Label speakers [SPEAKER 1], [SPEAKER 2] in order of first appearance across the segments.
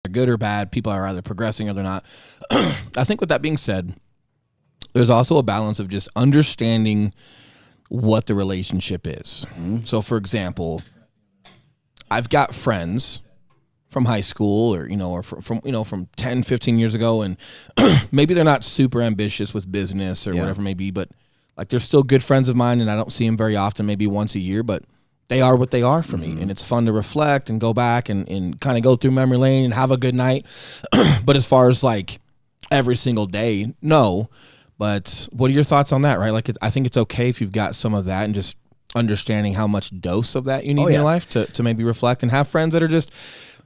[SPEAKER 1] good or bad. People are either progressing or they're not. I think with that being said, there's also a balance of just understanding what the relationship is. So, for example, I've got friends from high school or from 10, 15 years ago, and maybe they're not super ambitious with business or whatever it may be, but like they're still good friends of mine, and I don't see them very often, maybe once a year, but they are what they are for me. And it's fun to reflect and go back and kind of go through memory lane and have a good night. But as far as like every single day, no. But what are your thoughts on that, right? Like, I think it's okay if you've got some of that and just understanding how much dose of that you need in your life to maybe reflect and have friends that are just,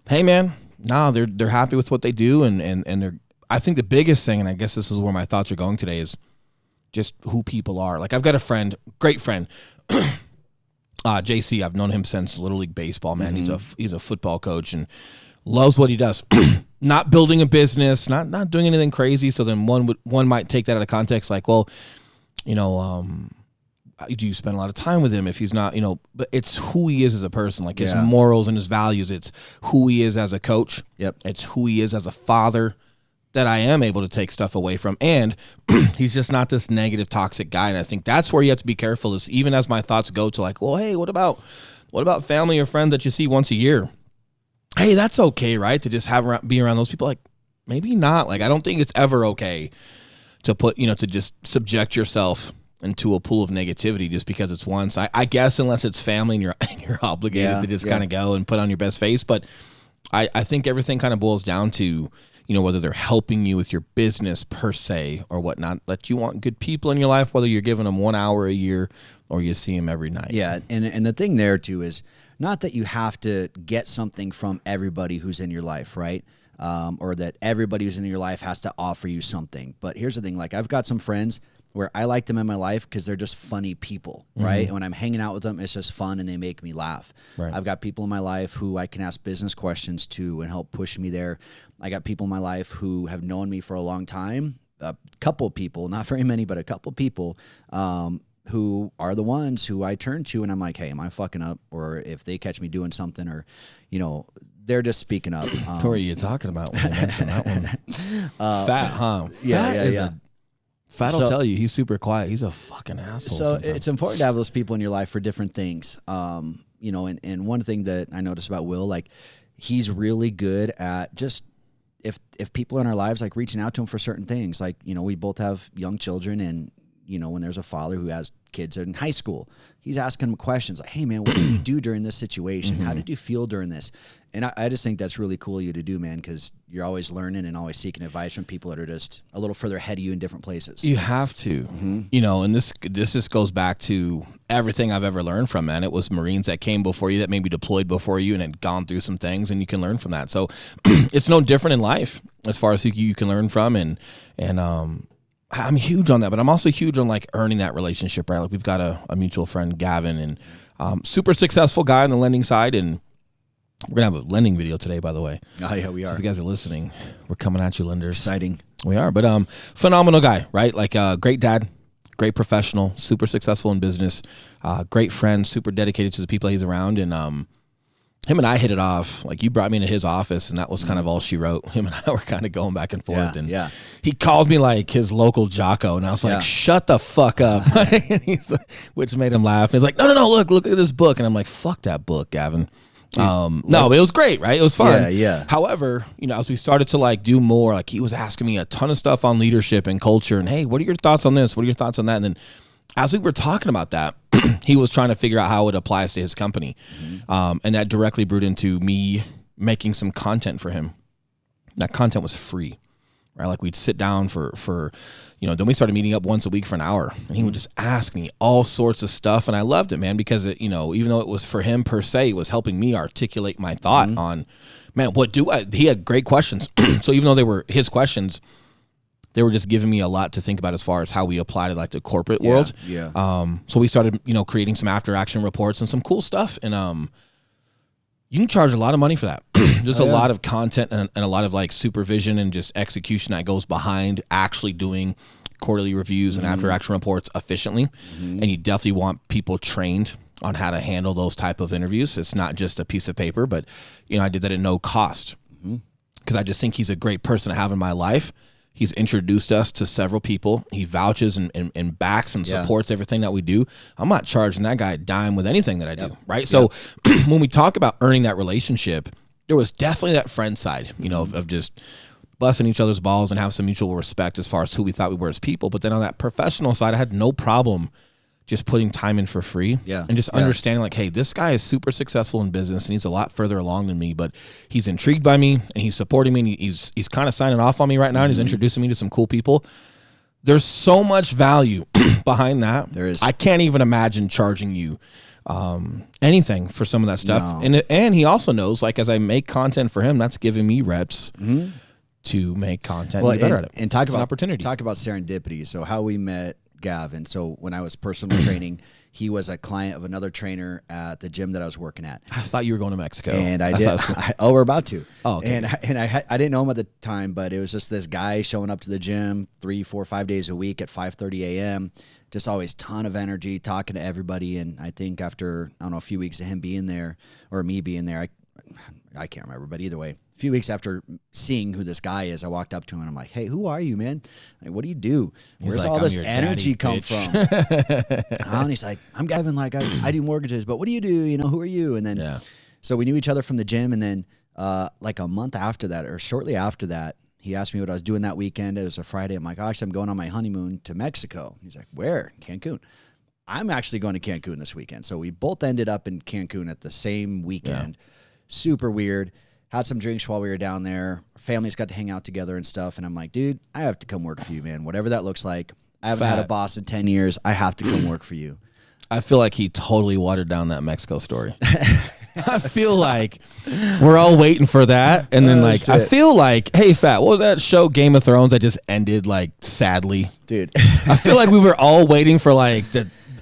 [SPEAKER 1] hey man, they're happy with what they do. And they're, I think the biggest thing, and I guess this is where my thoughts are going today, is just who people are. Like, I've got a friend, great friend, JC. I've known him since Little League Baseball, man. He's a football coach and loves what he does. Not building a business, not doing anything crazy. So then one might take that out of context, like, well, do you spend a lot of time with him if he's not, but it's who he is as a person, like his morals and his values. It's who he is as a coach. Yep. It's who he is as a father that I am able to take stuff away from. And he's just not this negative, toxic guy. And I think that's where you have to be careful, is even as my thoughts go to like, well, hey, what about family or friend that you see once a year? Hey, that's okay, right? To just be around those people. Like, maybe not. Like, I don't think it's ever okay to put, to just subject yourself into a pool of negativity just because it's once. I guess unless it's family and you're obligated to just kind of go and put on your best face. But I think everything kind of boils down to, whether they're helping you with your business per se or whatnot, that you want good people in your life, whether you're giving them 1 hour a year or you see them every night.
[SPEAKER 2] Yeah, and the thing there too is not that you have to get something from everybody who's in your life, right? Or that everybody who's in your life has to offer you something. But here's the thing, like I've got some friends where I like them in my life because they're just funny people, right? And when I'm hanging out with them, it's just fun and they make me laugh. Right. I've got people in my life who I can ask business questions to and help push me there. I got people in my life who have known me for a long time, a couple people, not very many, but a couple people who are the ones who I turn to and I'm like, hey, am I fucking up? Or if they catch me doing something or, they're just speaking up.
[SPEAKER 1] Who are you talking about when you mentioned that one? Fat, huh?
[SPEAKER 2] Yeah.
[SPEAKER 1] Fat will tell you he's super quiet. He's a fucking asshole.
[SPEAKER 2] So
[SPEAKER 1] sometimes.
[SPEAKER 2] It's important to have those people in your life for different things. And one thing that I noticed about Will, like he's really good at just if people in our lives, like reaching out to him for certain things. Like, we both have young children and, when there's a father who has kids in high school, he's asking them questions like, hey man, what did you do during this situation? How did you feel during this? And I just think that's really cool of you to do, man, because you're always learning and always seeking advice from people that are just a little further ahead of you in different places.
[SPEAKER 1] You have to, and this just goes back to everything I've ever learned from, man. It was Marines that came before you, that maybe deployed before you and had gone through some things, and you can learn from that. So it's no different in life as far as who you can learn from. And I'm huge on that, but I'm also huge on like earning that relationship, right? Like we've got a mutual friend, Gavin, and super successful guy on the lending side. And we're going to have a lending video today, by the way.
[SPEAKER 2] Oh, yeah, we are.
[SPEAKER 1] So if you guys are listening, we're coming at you, lenders.
[SPEAKER 2] Exciting.
[SPEAKER 1] We are, but phenomenal guy, right? Like great dad, great professional, super successful in business, great friend, super dedicated to the people he's around. And him and I hit it off. Like you brought me into his office, and that was kind of all she wrote. Him and I were kind of going back and forth. He called me like his local Jocko, and I was like, "Shut the fuck up!" Which made him laugh. He's like, "No, look at this book," and I'm like, "Fuck that book, Gavin." No, but it was great, right? It was fun.
[SPEAKER 2] Yeah.
[SPEAKER 1] However, as we started to like do more, like he was asking me a ton of stuff on leadership and culture, and hey, what are your thoughts on this? What are your thoughts on that? And then as we were talking about that, he was trying to figure out how it applies to his company. And that directly brewed into me making some content for him. That content was free, right? Like we'd sit down for then we started meeting up once a week for an hour, and he would just ask me all sorts of stuff. And I loved it, man, because it, even though it was for him per se, it was helping me articulate my thought on, man, he had great questions. So even though they were his questions, they were just giving me a lot to think about as far as how we apply to like the corporate world. So we started, creating some after action reports and some cool stuff. And you can charge a lot of money for that. Just a lot of content and a lot of like supervision and just execution that goes behind actually doing quarterly reviews and after action reports efficiently. And you definitely want people trained on how to handle those type of interviews. It's not just a piece of paper, but I did that at no cost. because I just think he's a great person to have in my life. He's introduced us to several people. He vouches and backs and supports everything that we do. I'm not charging that guy a dime with anything that I do, right? So when we talk about earning that relationship, there was definitely that friend side, you know, of just busting each other's balls and have some mutual respect as far as who we thought we were as people. But then on that professional side, I had no problem just putting time in for free and just understanding like, hey, this guy is super successful in business and he's a lot further along than me, but he's intrigued by me and he's supporting me and he's kind of signing off on me right now and he's introducing me to some cool people. There's so much value behind that.
[SPEAKER 2] There is.
[SPEAKER 1] I can't even imagine charging you anything for some of that stuff.
[SPEAKER 2] No.
[SPEAKER 1] And he also knows, like, as I make content for him, that's giving me reps to make content and be better at it.
[SPEAKER 2] And talk
[SPEAKER 1] It's
[SPEAKER 2] about
[SPEAKER 1] an opportunity.
[SPEAKER 2] Talk about serendipity. So how we met Gavin. So when I was personal training, he was a client of another trainer at the gym that I was working at.
[SPEAKER 1] I thought you were going to Mexico.
[SPEAKER 2] And I did. We're about to.
[SPEAKER 1] Oh, okay.
[SPEAKER 2] And I didn't know him at the time, but it was just this guy showing up to the gym 3, 4, 5 days a week at 5:30 a.m. Just always ton of energy, talking to everybody. And I think after, I don't know, a few weeks of him being there or me being there, I can't remember, but either way, a few weeks after seeing who this guy is, I walked up to him and I'm like, hey, who are you, man? Like, what do you do? Where's all this energy come from? And he's like, I'm Gavin, like I do mortgages, but what do you do? You know, who are you? And then, so we knew each other from the gym. And then like a month after that or shortly after that, he asked me what I was doing that weekend. It was a Friday. I'm like, oh, actually, I'm going on my honeymoon to Mexico. He's like, where? Cancun. I'm actually going to Cancun this weekend. So we both ended up in Cancun at the same weekend. Super weird. Had some drinks while we were down there. Families got to hang out together and stuff. And I'm like, dude, I have to come work for you, man. Whatever that looks like. I haven't had a boss in 10 years. I have to come work for you.
[SPEAKER 1] I feel like he totally watered down that Mexico story. I feel like we're all waiting for that. And then I feel like, hey, Fat, what was that show, Game of Thrones, that just ended like sadly?
[SPEAKER 2] Dude.
[SPEAKER 1] I feel like we were all waiting for like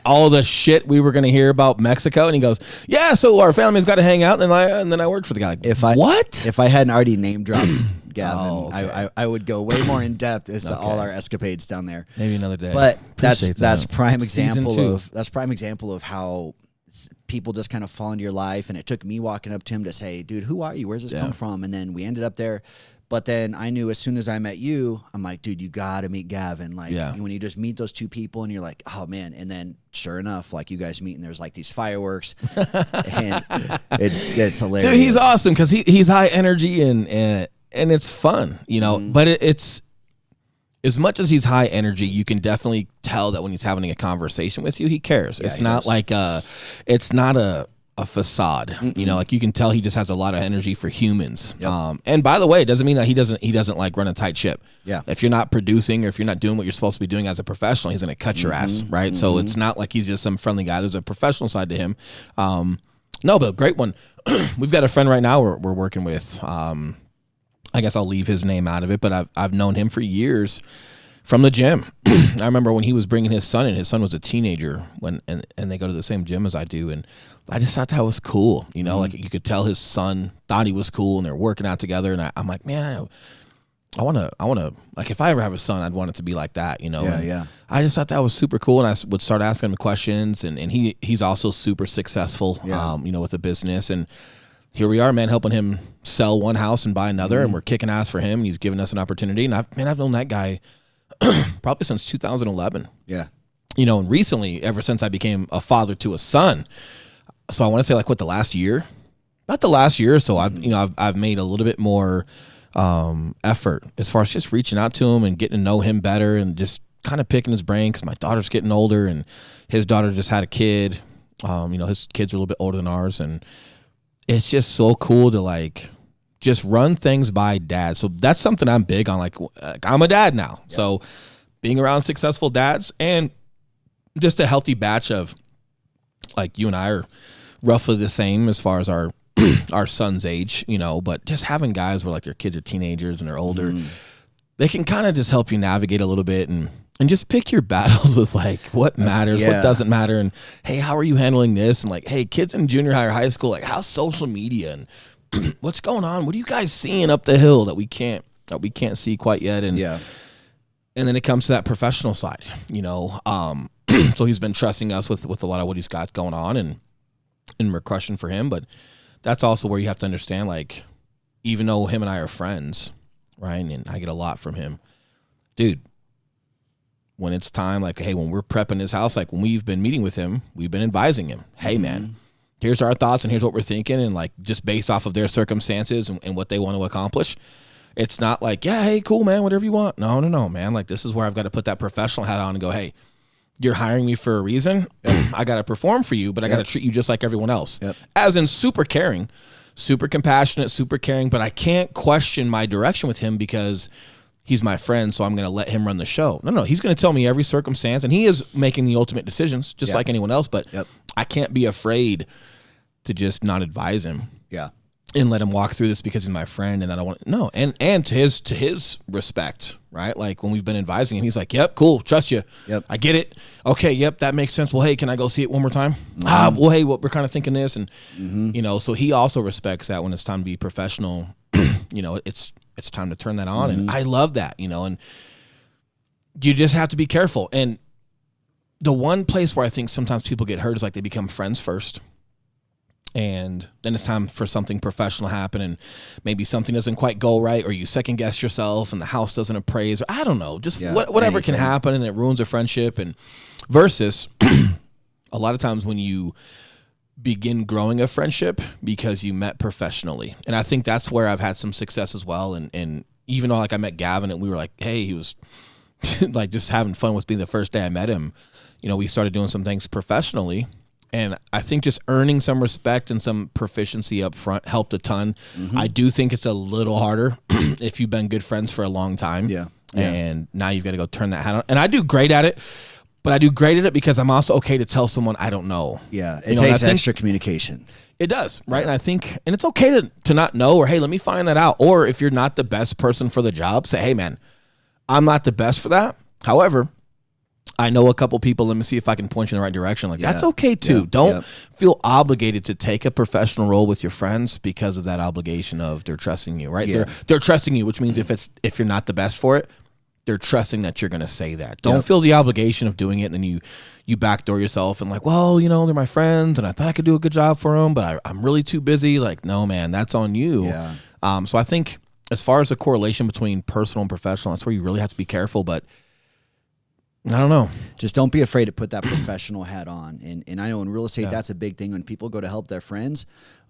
[SPEAKER 1] all the shit we were going to hear about Mexico. And he goes, yeah, so our family's got to hang out. And then I worked for the guy. What?
[SPEAKER 2] If I hadn't already name dropped Gavin, I would go way more in depth as to all our escapades down there.
[SPEAKER 1] Maybe another day.
[SPEAKER 2] But that's prime example of how people just kind of fall into your life. And it took me walking up to him to say, dude, who are you? Where's this come from? And then we ended up there. But then I knew as soon as I met you, I'm like, dude, you got to meet Gavin. Like when you just meet those two people and you're like, oh man. And then sure enough, like you guys meet and there's like these fireworks and it's hilarious.
[SPEAKER 1] Dude, he's awesome because he's high energy and it's fun, you know, but it's as much as he's high energy, you can definitely tell that when he's having a conversation with you, he cares. It's not like it's not a facade, you know, like you can tell he just has a lot of energy for humans. And by the way, it doesn't mean that he doesn't like run a tight ship. If you're not producing or if you're not doing what you're supposed to be doing as a professional, he's going to cut your ass, right? So it's not like he's just some friendly guy. There's a professional side to him. No, but a great one. We've got a friend right now we're working with. I guess I'll leave his name out of it, but I've known him for years from the gym. I remember when he was bringing his son in. His son was a teenager and they go to the same gym as I do, and I just thought that was cool. You know, like you could tell his son thought he was cool, and they're working out together. And I'm like, man, I want to like if I ever have a son, I'd want it to be like that. You know, I just thought that was super cool, and I would start asking him questions. And he's also super successful, you know, with the business. And here we are, man, helping him sell one house and buy another, and we're kicking ass for him. And he's giving us an opportunity, and I've known that guy probably since 2011. You know, and recently, ever since I became a father to a son. So I want to say like the last year, about the last year or so, I've made a little bit more effort as far as just reaching out to him and getting to know him better and just kind of picking his brain because my daughter's getting older and his daughter just had a kid. You know, his kids are a little bit older than ours, and it's just so cool to like just run things by dad. So that's something I'm big on. Like I'm a dad now, so being around successful dads and just a healthy batch of like you and I are roughly the same as far as our our son's age, you know, but just having guys where like their kids are teenagers and they're older, they can kind of just help you navigate a little bit and just pick your battles with like what matters, what doesn't matter, and hey, how are you handling this? And like, hey, kids in junior high or high school, like how's social media and what's going on? What are you guys seeing up the hill that we can't see quite yet? And and then it comes to that professional side, you know. So he's been trusting us with a lot of what he's got going on, and we're crushing for him. But that's also where you have to understand, like, even though him and I are friends, right? And I get a lot from him. Dude, when it's time, like, hey, when we're prepping his house, like when we've been meeting with him, we've been advising him, hey, man, here's our thoughts and here's what we're thinking. And like, just based off of their circumstances and what they want to accomplish. It's not like, yeah, hey, cool, man, whatever you want. No, man. Like, this is where I've got to put that professional hat on and go, hey, you're hiring me for a reason. I got to perform for you, but I got to treat you just like everyone else. As in super caring, super compassionate, super caring, but I can't question my direction with him because he's my friend, so I'm going to let him run the show. No, he's going to tell me every circumstance, and he is making the ultimate decisions just like anyone else, but I can't be afraid to just not advise him.
[SPEAKER 2] Yeah.
[SPEAKER 1] And let him walk through this because he's my friend, and I don't want no. And to his respect, right? Like when we've been advising him, he's like, "Yep, cool, trust you.
[SPEAKER 2] Yep,
[SPEAKER 1] I get it. Okay, yep, that makes sense. Well, hey, can I go see it one more time? Well, hey, we're kind of thinking this, and you know, so he also respects that when it's time to be professional. You know, it's time to turn that on, and I love that. You know, and you just have to be careful. And the one place where I think sometimes people get hurt is like they become friends first. And then it's time for something professional to happen, and maybe something doesn't quite go right, or you second guess yourself and the house doesn't appraise, or I don't know, just whatever can happen, and it ruins a friendship. And versus a lot of times when you begin growing a friendship because you met professionally. And I think that's where I've had some success as well. And even though like I met Gavin and we were like, hey, he was like just having fun with me the first day I met him, you know, we started doing some things professionally. And I think just earning some respect and some proficiency up front helped a ton. I do think it's a little harder if you've been good friends for a long time.
[SPEAKER 2] Yeah.
[SPEAKER 1] And now you've got to go turn that hat on. And I do great at it, but I do great at it because I'm also okay to tell someone I don't know.
[SPEAKER 2] Yeah. It takes extra communication.
[SPEAKER 1] It does, right? And I think, and it's okay to not know, or hey, let me find that out. Or if you're not the best person for the job, say, hey, man, I'm not the best for that. However, I know a couple people. Let me see if I can point you in the right direction. Like, that's okay too. Don't feel obligated to take a professional role with your friends because of that obligation of they're trusting you, right? They're trusting you, which means if you're not the best for it, they're trusting that you're going to say that. Don't feel the obligation of doing it, and then you backdoor yourself and like, well, you know, they're my friends, and I thought I could do a good job for them, but I'm really too busy. Like, no, man, that's on you. Yeah. So I think as far as the correlation between personal and professional, that's where you really have to be careful, but I don't know.
[SPEAKER 2] Just don't be afraid to put that professional hat on. And I know in real estate, that's a big thing. When people go to help their friends,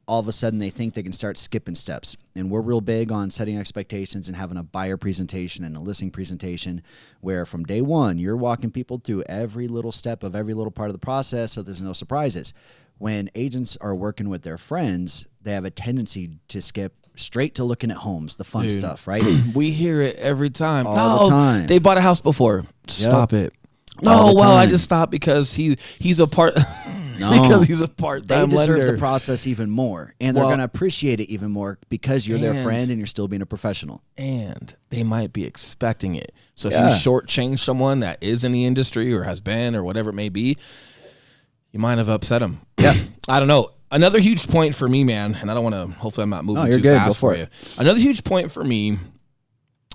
[SPEAKER 2] all of a sudden they think they can start skipping steps. And we're real big on setting expectations and having a buyer presentation and a listing presentation where from day one, you're walking people through every little step of every little part of the process so there's no surprises. When agents are working with their friends, they have a tendency to skip straight to looking at homes, the fun stuff, right?
[SPEAKER 1] We hear it every time.
[SPEAKER 2] All the time.
[SPEAKER 1] They bought a house before. Stop it. No, well, I just stopped because he's a part because he's a part-time
[SPEAKER 2] They deserve
[SPEAKER 1] lender.
[SPEAKER 2] the process even more, and they're going to appreciate it even more because you're their friend and you're still being a professional.
[SPEAKER 1] And they might be expecting it. So if you shortchange someone that is in the industry or has been or whatever it may be, you might have upset them.
[SPEAKER 2] Yeah.
[SPEAKER 1] I don't know. Another huge point for me, man, and I don't want to, hopefully I'm not moving too
[SPEAKER 2] good.
[SPEAKER 1] fast
[SPEAKER 2] Go for
[SPEAKER 1] you. Another huge point for me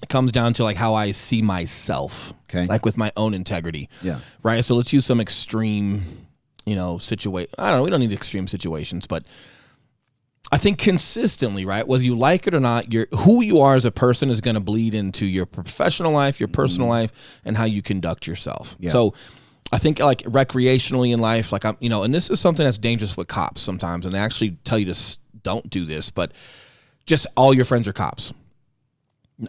[SPEAKER 1] comes down to like how I see myself, like with my own integrity.
[SPEAKER 2] Yeah.
[SPEAKER 1] Right. So let's use some extreme, situation. I don't know. We don't need extreme situations, but I think consistently, right, whether you like it or not, who you are as a person is going to bleed into your professional life, your personal life, and how you conduct yourself. Yeah. So I think like recreationally in life, like and this is something that's dangerous with cops sometimes, and they actually tell you to don't do this, but just all your friends are cops.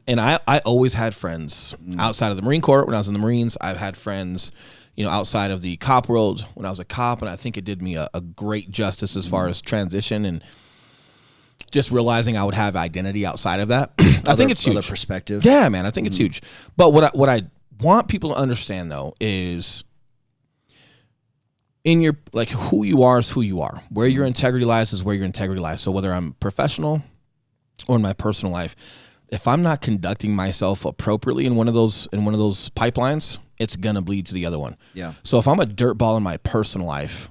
[SPEAKER 1] And I always had friends outside of the Marine Corps when I was in the Marines. I've had friends, outside of the cop world when I was a cop, and I think it did me a great justice as far as transition and just realizing I would have identity outside of that. I think it's huge.
[SPEAKER 2] Other perspective.
[SPEAKER 1] Yeah, man, I think it's huge. But what I want people to understand though is in your like who you are is who you are. Where your integrity lies is where your integrity lies. So whether I'm professional or in my personal life, if I'm not conducting myself appropriately in one of those pipelines, it's gonna bleed to the other one.
[SPEAKER 2] Yeah.
[SPEAKER 1] So if I'm a dirtball in my personal life,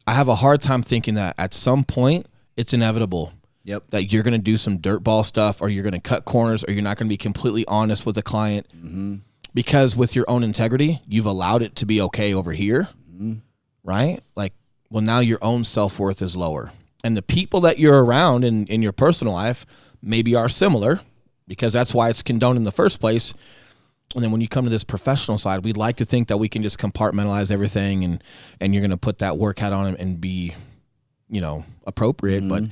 [SPEAKER 1] I have a hard time thinking that at some point it's inevitable.
[SPEAKER 2] Yep.
[SPEAKER 1] That you're gonna do some dirtball stuff, or you're gonna cut corners, or you're not gonna be completely honest with the client, because with your own integrity, you've allowed it to be okay over here, right? Like, well, now your own self-worth is lower, and the people that you're around in your personal life maybe are similar, because that's why it's condoned in the first place. And then when you come to this professional side, we'd like to think that we can just compartmentalize everything and you're going to put that work hat on and be, appropriate, but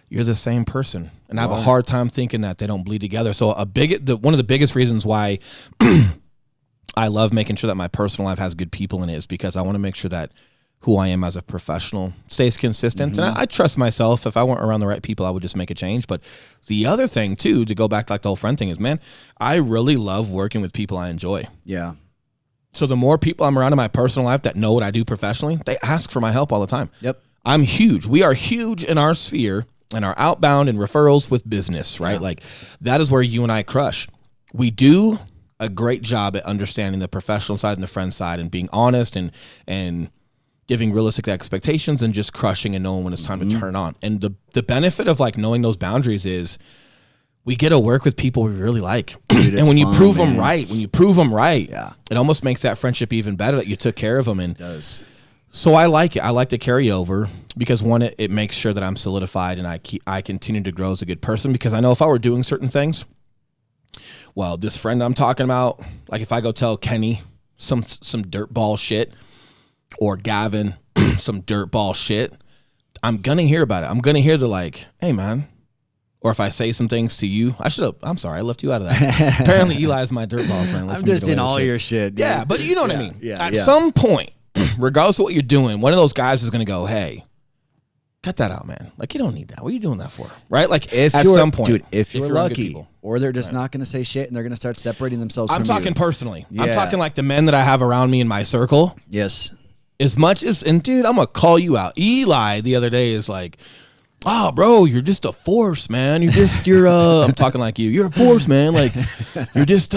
[SPEAKER 1] you're the same person. And I have a hard time thinking that they don't bleed together. So one of the biggest reasons why I love making sure that my personal life has good people in it is because I want to make sure that who I am as a professional stays consistent. And I trust myself. If I weren't around the right people, I would just make a change. But the other thing too, to go back to like the whole friend thing, is, man, I really love working with people I enjoy.
[SPEAKER 2] Yeah.
[SPEAKER 1] So the more people I'm around in my personal life that know what I do professionally, they ask for my help all the time.
[SPEAKER 2] Yep.
[SPEAKER 1] I'm huge. We are huge in our sphere and our outbound and referrals with business, right? Yeah. Like that is where you and I crush. We do a great job at understanding the professional side and the friend side and being honest and giving realistic expectations and just crushing and knowing when it's time to turn on. And the benefit of like knowing those boundaries is we get to work with people we really like.
[SPEAKER 2] Dude,
[SPEAKER 1] and when you prove
[SPEAKER 2] man.
[SPEAKER 1] them right,
[SPEAKER 2] yeah,
[SPEAKER 1] it almost makes that friendship even better that you took care of them. And
[SPEAKER 2] it does.
[SPEAKER 1] So I like it. I like to carry over because one, it makes sure that I'm solidified and I continue to grow as a good person, because I know if I were doing certain things, well, this friend I'm talking about, like if I go tell Kenny some dirtball shit, or Gavin some dirtball shit, I'm going to hear about it. I'm going to hear the like, hey, man. Or if I say some things to you, I'm sorry, I left you out of that. Apparently Eli is my dirtball friend.
[SPEAKER 2] I'm just in all your shit. Dude.
[SPEAKER 1] Yeah, but you know what I mean.
[SPEAKER 2] Yeah,
[SPEAKER 1] At some point, regardless of what you're doing, one of those guys is going to go, hey, cut that out, man. Like, you don't need that. What are you doing that for? Right? Like, at some point.
[SPEAKER 2] Dude, if you're lucky, or they're just not going to say shit and they're going to start separating themselves from you.
[SPEAKER 1] I'm talking personally. Yeah. I'm talking like the men that I have around me in my circle.
[SPEAKER 2] Yes.
[SPEAKER 1] As much as, and dude, I'm going to call you out. Eli the other day is like, oh, bro, you're just a force, man. I'm talking like you. You're a force, man. Like, you're just,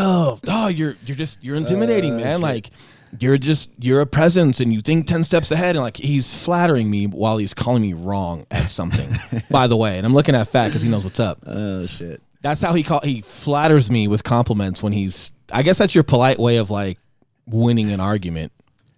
[SPEAKER 1] you're intimidating, man. Shit. Like, you're a presence and you think 10 steps ahead. And like, he's flattering me while he's calling me wrong at something, by the way. And I'm looking at Fat because he knows what's up.
[SPEAKER 2] Oh, shit.
[SPEAKER 1] That's how he flatters me with compliments when I guess that's your polite way of like winning an argument.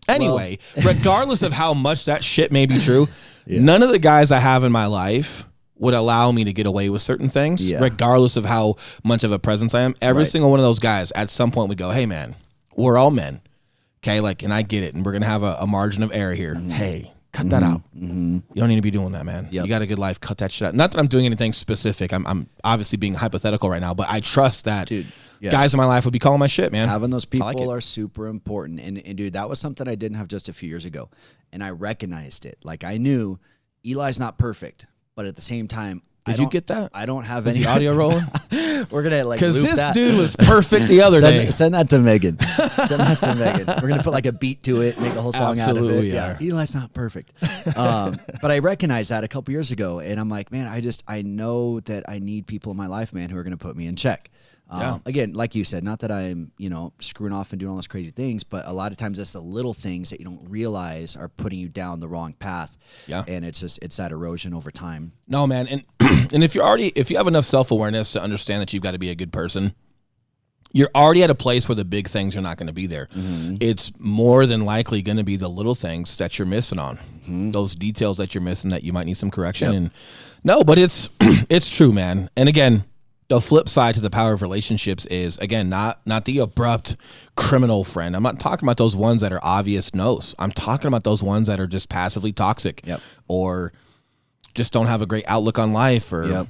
[SPEAKER 1] Anyway, regardless of how much that shit may be true, none of the guys I have in my life would allow me to get away with certain things, regardless of how much of a presence I am. Every single one of those guys at some point would go, hey, man, we're all men. Okay, like, and I get it, and we're going to have a margin of error here. Hey, cut that out. You don't need to be doing that, man. You got a good life. Cut that shit out. Not that I'm doing anything specific. I'm obviously being hypothetical right now, but I trust that guys in my life would be calling my shit, man.
[SPEAKER 2] Having those people are super important. And dude, that was something I didn't have just a few years ago. And I recognized it. Like, I knew Eli's not perfect, but at the same time,
[SPEAKER 1] Did you get that?
[SPEAKER 2] I don't have
[SPEAKER 1] any audio rolling.
[SPEAKER 2] We're gonna like
[SPEAKER 1] because
[SPEAKER 2] this
[SPEAKER 1] that. Dude was perfect the other day.
[SPEAKER 2] Send that to Megan. We're gonna put like a beat to it, make a whole song out of it. Yeah, Eli's not perfect, but I recognized that a couple years ago, and I'm like, man, I know that I need people in my life, man, who are gonna put me in check. Again, like you said, not that I'm, screwing off and doing all those crazy things, but a lot of times it's the little things that you don't realize are putting you down the wrong path. Yeah. And it's that erosion over time.
[SPEAKER 1] No, man. And and if you have enough self-awareness to understand that you've got to be a good person, you're already at a place where the big things are not going to be there. It's more than likely going to be the little things that you're missing on, those details that you're missing that you might need some correction. And no, but it's true, man. And again, the flip side to the power of relationships is, again, not the abrupt criminal friend. I'm not talking about those ones that are obvious no's. I'm talking about those ones that are just passively toxic or just don't have a great outlook on life, or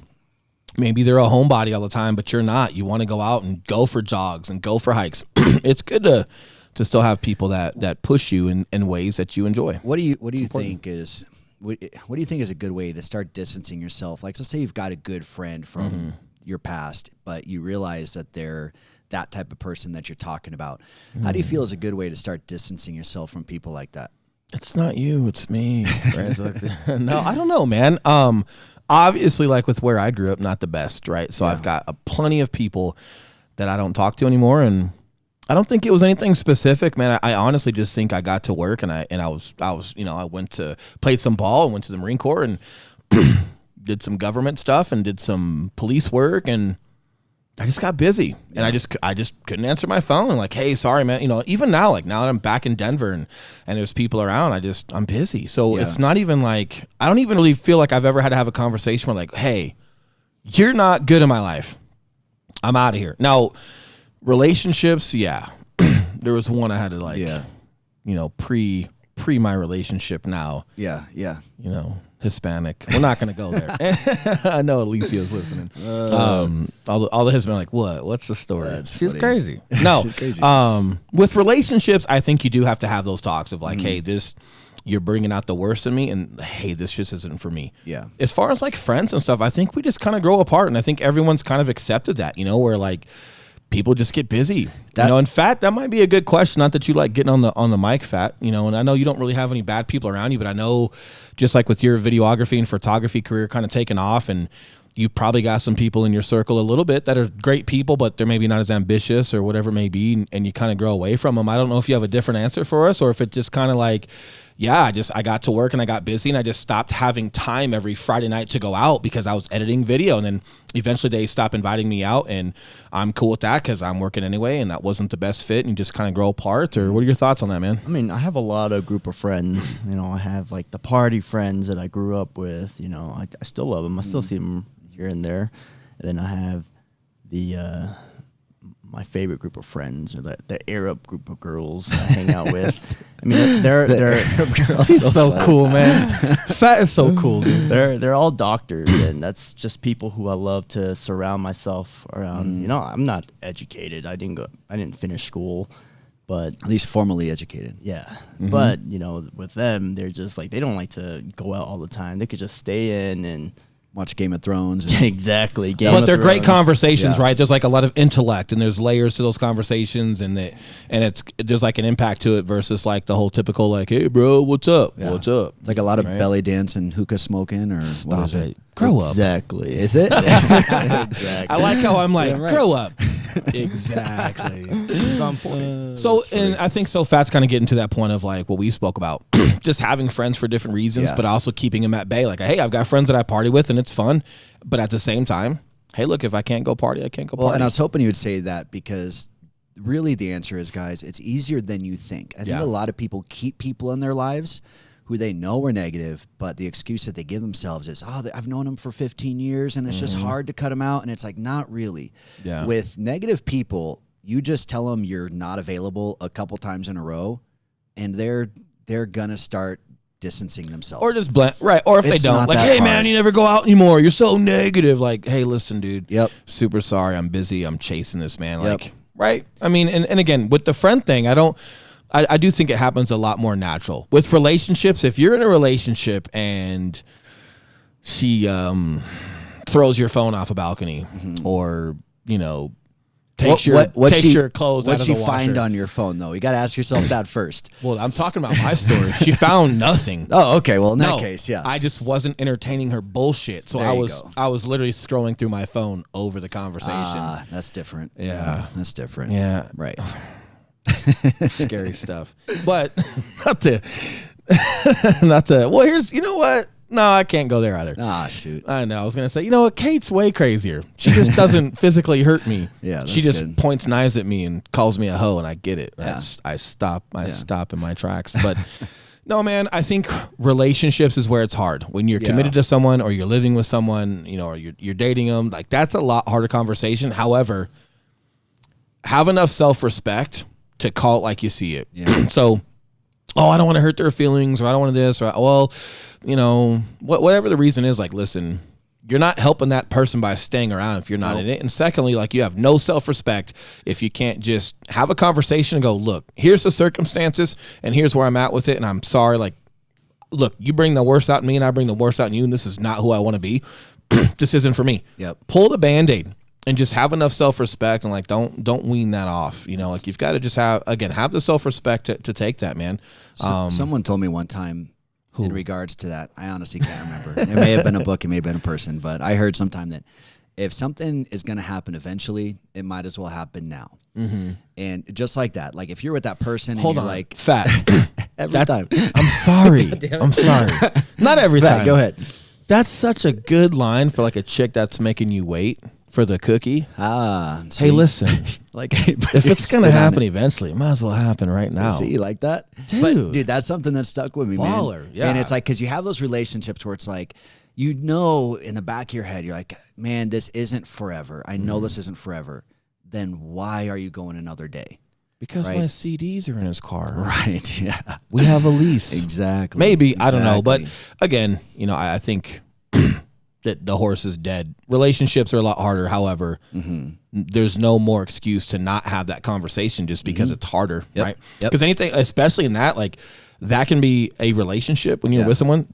[SPEAKER 1] maybe they're a homebody all the time, but you're not. You want to go out and go for jogs and go for hikes. It's good to still have people that push you in ways that you enjoy.
[SPEAKER 2] What do you think is what do you think is a good way to start distancing yourself? Like, let's say you've got a good friend from your past, but you realize that they're that type of person that you're talking about. How do you feel is a good way to start distancing yourself from people like that?
[SPEAKER 1] It's not you, it's me. No, I don't know, man. Obviously, like with where I grew up, not the best, right? So I've got plenty of people that I don't talk to anymore, and I don't think it was anything specific, man. I honestly just think I got to work, and I played some ball and went to the Marine Corps and did some government stuff and did some police work, and I just got busy and I just couldn't answer my phone. And like, hey, sorry, man. Even now, like now that I'm back in Denver and there's people around, I'm busy. So it's not even like, I don't even really feel like I've ever had to have a conversation where like, hey, you're not good in my life. I'm out of here. Now, relationships, yeah. There was one I had to like, pre my relationship now.
[SPEAKER 2] Yeah.
[SPEAKER 1] Hispanic. We're not going to go there. I know Alicia's listening. All the Hispanic are like, what? What's the story? She's crazy. No.
[SPEAKER 2] She's crazy.
[SPEAKER 1] With relationships, I think you do have to have those talks of like, hey, you're bringing out the worst in me, and hey, this just isn't for me.
[SPEAKER 2] Yeah.
[SPEAKER 1] As far as like friends and stuff, I think we just kind of grow apart, and I think everyone's kind of accepted that, where like people just get busy. In fact, that might be a good question. Not that you like getting on the mic, Fat, and I know you don't really have any bad people around you, but I know just like with your videography and photography career kind of taking off, and you've probably got some people in your circle a little bit that are great people, but they're maybe not as ambitious or whatever it may be, and you kind of grow away from them. I don't know if you have a different answer for us, or if it just kind of like, I got to work and I got busy and I just stopped having time every Friday night to go out because I was editing video, and then eventually they stopped inviting me out, and I'm cool with that because I'm working anyway, and that wasn't the best fit, and you just kind of grow apart. Or what are your thoughts on that, man?
[SPEAKER 3] I mean, I have a lot of group of friends. I have like the party friends that I grew up with. I still love them. I still see them here and there. And then I have the my favorite group of friends, or the Arab group of girls I hang out with. I mean, they're
[SPEAKER 2] Arab girls.
[SPEAKER 1] He's so cool, man. Fat is so cool, dude.
[SPEAKER 3] They're all doctors, and that's just people who I love to surround myself around. I'm not educated. I didn't finish school, but
[SPEAKER 2] at least formally educated.
[SPEAKER 3] Yeah. But with them, they're just like, they don't like to go out all the time. They could just stay in and
[SPEAKER 2] watch Game of Thrones.
[SPEAKER 3] Exactly.
[SPEAKER 1] But they're great conversations, right? There's like a lot of intellect, and there's layers to those conversations, and there's like an impact to it versus like the whole typical like, hey, bro, what's up?
[SPEAKER 2] Yeah.
[SPEAKER 1] What's up?
[SPEAKER 2] It's like a lot of belly dance and hookah smoking, or
[SPEAKER 1] Stop
[SPEAKER 2] what is it?
[SPEAKER 1] Grow up.
[SPEAKER 3] Exactly.
[SPEAKER 2] Is it?
[SPEAKER 3] Exactly.
[SPEAKER 1] I like how I'm like,
[SPEAKER 2] right.
[SPEAKER 1] grow up. Exactly.
[SPEAKER 3] It's on point.
[SPEAKER 1] So, and I think so Fat's kind of getting to that point of like what we spoke about, just having friends for different reasons, but also keeping them at bay. Like, hey, I've got friends that I party with and it's fun, but at the same time, hey, look, if I can't go party, I can't go party.
[SPEAKER 2] Well, and I was hoping you would say that, because really the answer is, guys, it's easier than you think. I think a lot of people keep people in their lives who they know are negative, but the excuse that they give themselves is, I've known them for 15 years and it's just hard to cut them out. And it's like, not really.
[SPEAKER 1] Yeah.
[SPEAKER 2] With negative people, you just tell them you're not available a couple times in a row, and they're going to start distancing themselves.
[SPEAKER 1] Or just blend, right? Or if they don't, like, hey, man, you never go out anymore. You're so negative. Like, hey, listen, dude.
[SPEAKER 2] Yep.
[SPEAKER 1] Super sorry. I'm busy. I'm chasing this, man. Like, right? I mean, and again, with the friend thing, I do think it happens a lot more natural. With relationships, if you're in a relationship and she throws your phone off a balcony, or, takes your clothes out of the washer.
[SPEAKER 2] What'd she find on your phone, though? You got to ask yourself that first.
[SPEAKER 1] Well, I'm talking about my story. She found nothing.
[SPEAKER 2] Oh, okay. Well, in that case, yeah.
[SPEAKER 1] I just wasn't entertaining her bullshit. So I was literally scrolling through my phone over the conversation.
[SPEAKER 2] That's different.
[SPEAKER 1] Yeah.
[SPEAKER 2] That's different.
[SPEAKER 1] Yeah.
[SPEAKER 2] Right.
[SPEAKER 1] Scary stuff. But not to well, here's, you know what? No, I can't go there either.
[SPEAKER 2] Ah, shoot.
[SPEAKER 1] I know. I was going to say, you know what? Kate's way crazier. She just doesn't physically hurt me.
[SPEAKER 2] Yeah, that's
[SPEAKER 1] she just
[SPEAKER 2] good.
[SPEAKER 1] points knives at me and calls me a hoe, and I get it.
[SPEAKER 2] Yeah.
[SPEAKER 1] I stop in my tracks. But no, man, I think relationships is where it's hard. When you're committed to someone, or you're living with someone, or you're dating them, like, that's a lot harder conversation. However, have enough self-respect to call it like you see it. Yeah. So, I don't want to hurt their feelings, or I don't want to this, or, well, whatever the reason is, like, listen, you're not helping that person by staying around if you're not in it. And secondly, like, you have no self-respect if you can't just have a conversation and go, look, here's the circumstances and here's where I'm at with it, and I'm sorry. Like, look, you bring the worst out in me and I bring the worst out in you, and this is not who I want to be. This isn't for me.
[SPEAKER 2] Yep.
[SPEAKER 1] Pull the Band-Aid and just have enough self-respect, and like, don't wean that off. Like, you've got to just have the self-respect to take that, man.
[SPEAKER 2] Someone told me one time in regards to that. I honestly can't remember. It may have been a book, it may have been a person, but I heard sometime that if something is going to happen eventually, it might as well happen now. Mm-hmm. And just like that, like, if you're with that person,
[SPEAKER 1] Hold
[SPEAKER 2] and
[SPEAKER 1] on,
[SPEAKER 2] you're like,
[SPEAKER 1] Fat.
[SPEAKER 2] every time.
[SPEAKER 1] I'm sorry. I'm sorry. Not every
[SPEAKER 2] Fat,
[SPEAKER 1] time.
[SPEAKER 2] go ahead.
[SPEAKER 1] That's such a good line for like a chick that's making you wait for the cookie.
[SPEAKER 2] See?
[SPEAKER 1] Hey, listen.
[SPEAKER 2] Like, hey,
[SPEAKER 1] If it's going to happen eventually, it might as well happen right now.
[SPEAKER 2] See, like that?
[SPEAKER 1] Dude.
[SPEAKER 2] But, dude, that's something that stuck with me,
[SPEAKER 1] Baller,
[SPEAKER 2] man.
[SPEAKER 1] yeah.
[SPEAKER 2] And it's like, because you have those relationships where it's like, you know in the back of your head, you're like, man, this isn't forever. I know this isn't forever. Then why are you going another day?
[SPEAKER 1] Because
[SPEAKER 2] Right.
[SPEAKER 1] my CDs are in his car.
[SPEAKER 2] Right. Yeah.
[SPEAKER 1] We have a lease.
[SPEAKER 2] Exactly.
[SPEAKER 1] Maybe. I don't know. But
[SPEAKER 2] Exactly.
[SPEAKER 1] again, you know, I think that the horse is dead. Relationships are a lot harder. However, there's no more excuse to not have that conversation just because it's harder,
[SPEAKER 2] Yep.
[SPEAKER 1] right?
[SPEAKER 2] Yep.
[SPEAKER 1] Because anything, especially in that, like that can be a relationship when you're
[SPEAKER 2] Yeah.
[SPEAKER 1] with someone.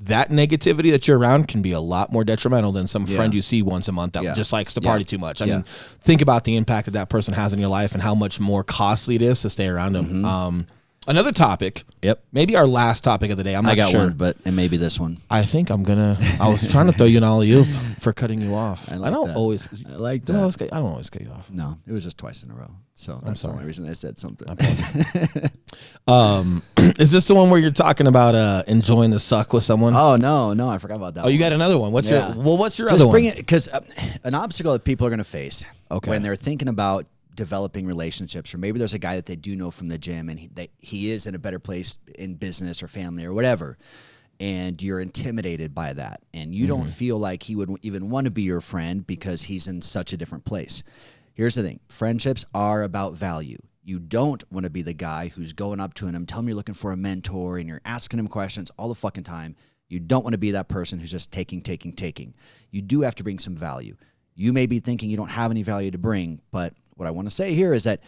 [SPEAKER 1] That negativity that you're around can be a lot more detrimental than some friend
[SPEAKER 2] Yeah.
[SPEAKER 1] you see once a month that
[SPEAKER 2] Yeah.
[SPEAKER 1] just likes to
[SPEAKER 2] Yeah.
[SPEAKER 1] party too much. I
[SPEAKER 2] Yeah.
[SPEAKER 1] mean, think about the impact that that person has in your life and how much more costly it is to stay around them. Another topic,
[SPEAKER 2] Yep.
[SPEAKER 1] maybe our last topic of the day. I'm not
[SPEAKER 2] I got
[SPEAKER 1] sure.
[SPEAKER 2] one, but it may be this one.
[SPEAKER 1] I think I'm gonna. I was trying to throw you an alley-oop for cutting you off.
[SPEAKER 2] I like
[SPEAKER 1] don't
[SPEAKER 2] that.
[SPEAKER 1] always.
[SPEAKER 2] I like
[SPEAKER 1] do I
[SPEAKER 2] that.
[SPEAKER 1] always cut- I don't always cut you off.
[SPEAKER 2] No, it was just twice in a row. So that's the
[SPEAKER 1] sorry.
[SPEAKER 2] only reason I said something.
[SPEAKER 1] Is this the one where you're talking about enjoying the suck with someone?
[SPEAKER 2] Oh no, I forgot about that.
[SPEAKER 1] Oh, you got another one. What's
[SPEAKER 2] Yeah.
[SPEAKER 1] what's your
[SPEAKER 2] Just
[SPEAKER 1] other
[SPEAKER 2] bring
[SPEAKER 1] one?
[SPEAKER 2] it because an obstacle that people are going to face
[SPEAKER 1] Okay.
[SPEAKER 2] when they're thinking about developing relationships, or maybe there's a guy that they do know from the gym and he is in a better place in business or family or whatever, and you're intimidated by that, and you don't feel like he would even want to be your friend because he's in such a different place. Here's the thing: friendships are about value. You don't want to be the guy who's going up to him, telling him you're looking for a mentor, and you're asking him questions all the fucking time. You don't want to be that person who's just taking. You do have to bring some value. You may be thinking you don't have any value to bring, but what I want to say here is that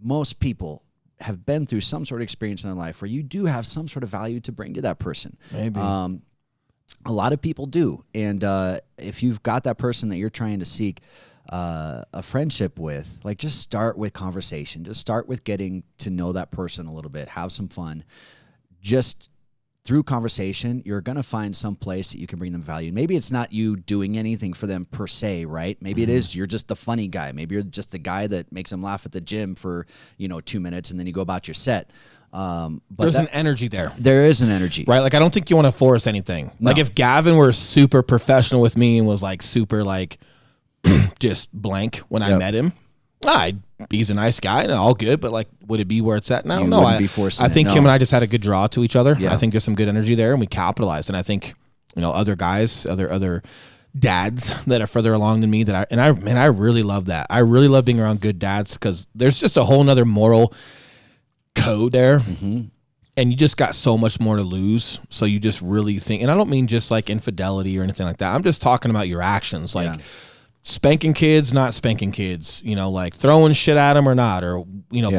[SPEAKER 2] most people have been through some sort of experience in their life where you do have some sort of value to bring to that person.
[SPEAKER 1] Maybe.
[SPEAKER 2] A lot of people do. And if you've got that person that you're trying to seek a friendship with, like, just start with conversation. Just start with getting to know that person a little bit. Have some fun. Just through conversation, you're going to find some place that you can bring them value. Maybe it's not you doing anything for them per se, right? Maybe it is you're just the funny guy. Maybe you're just the guy that makes them laugh at the gym for, 2 minutes and then you go about your set. But
[SPEAKER 1] There's an energy there.
[SPEAKER 2] there is an energy.
[SPEAKER 1] Right? Like, I don't think you want to force anything. Like, if Gavin were super professional with me and was like super like just blank when I met him, he's a nice guy and all good, but like, would it be where it's at now?
[SPEAKER 2] You
[SPEAKER 1] No,
[SPEAKER 2] wouldn't be forcing
[SPEAKER 1] I
[SPEAKER 2] it,
[SPEAKER 1] think
[SPEAKER 2] no.
[SPEAKER 1] him and I just had a good draw to each other.
[SPEAKER 2] Yeah.
[SPEAKER 1] I think there's some good energy there and we capitalized. And I think, other guys, other dads that are further along than me I really love that. I really love being around good dads because there's just a whole nother moral code there.
[SPEAKER 2] Mm-hmm.
[SPEAKER 1] And you just got so much more to lose. So you just really think, and I don't mean just like infidelity or anything like that. I'm just talking about your actions, like spanking kids, not spanking kids, like throwing shit at them or not, or,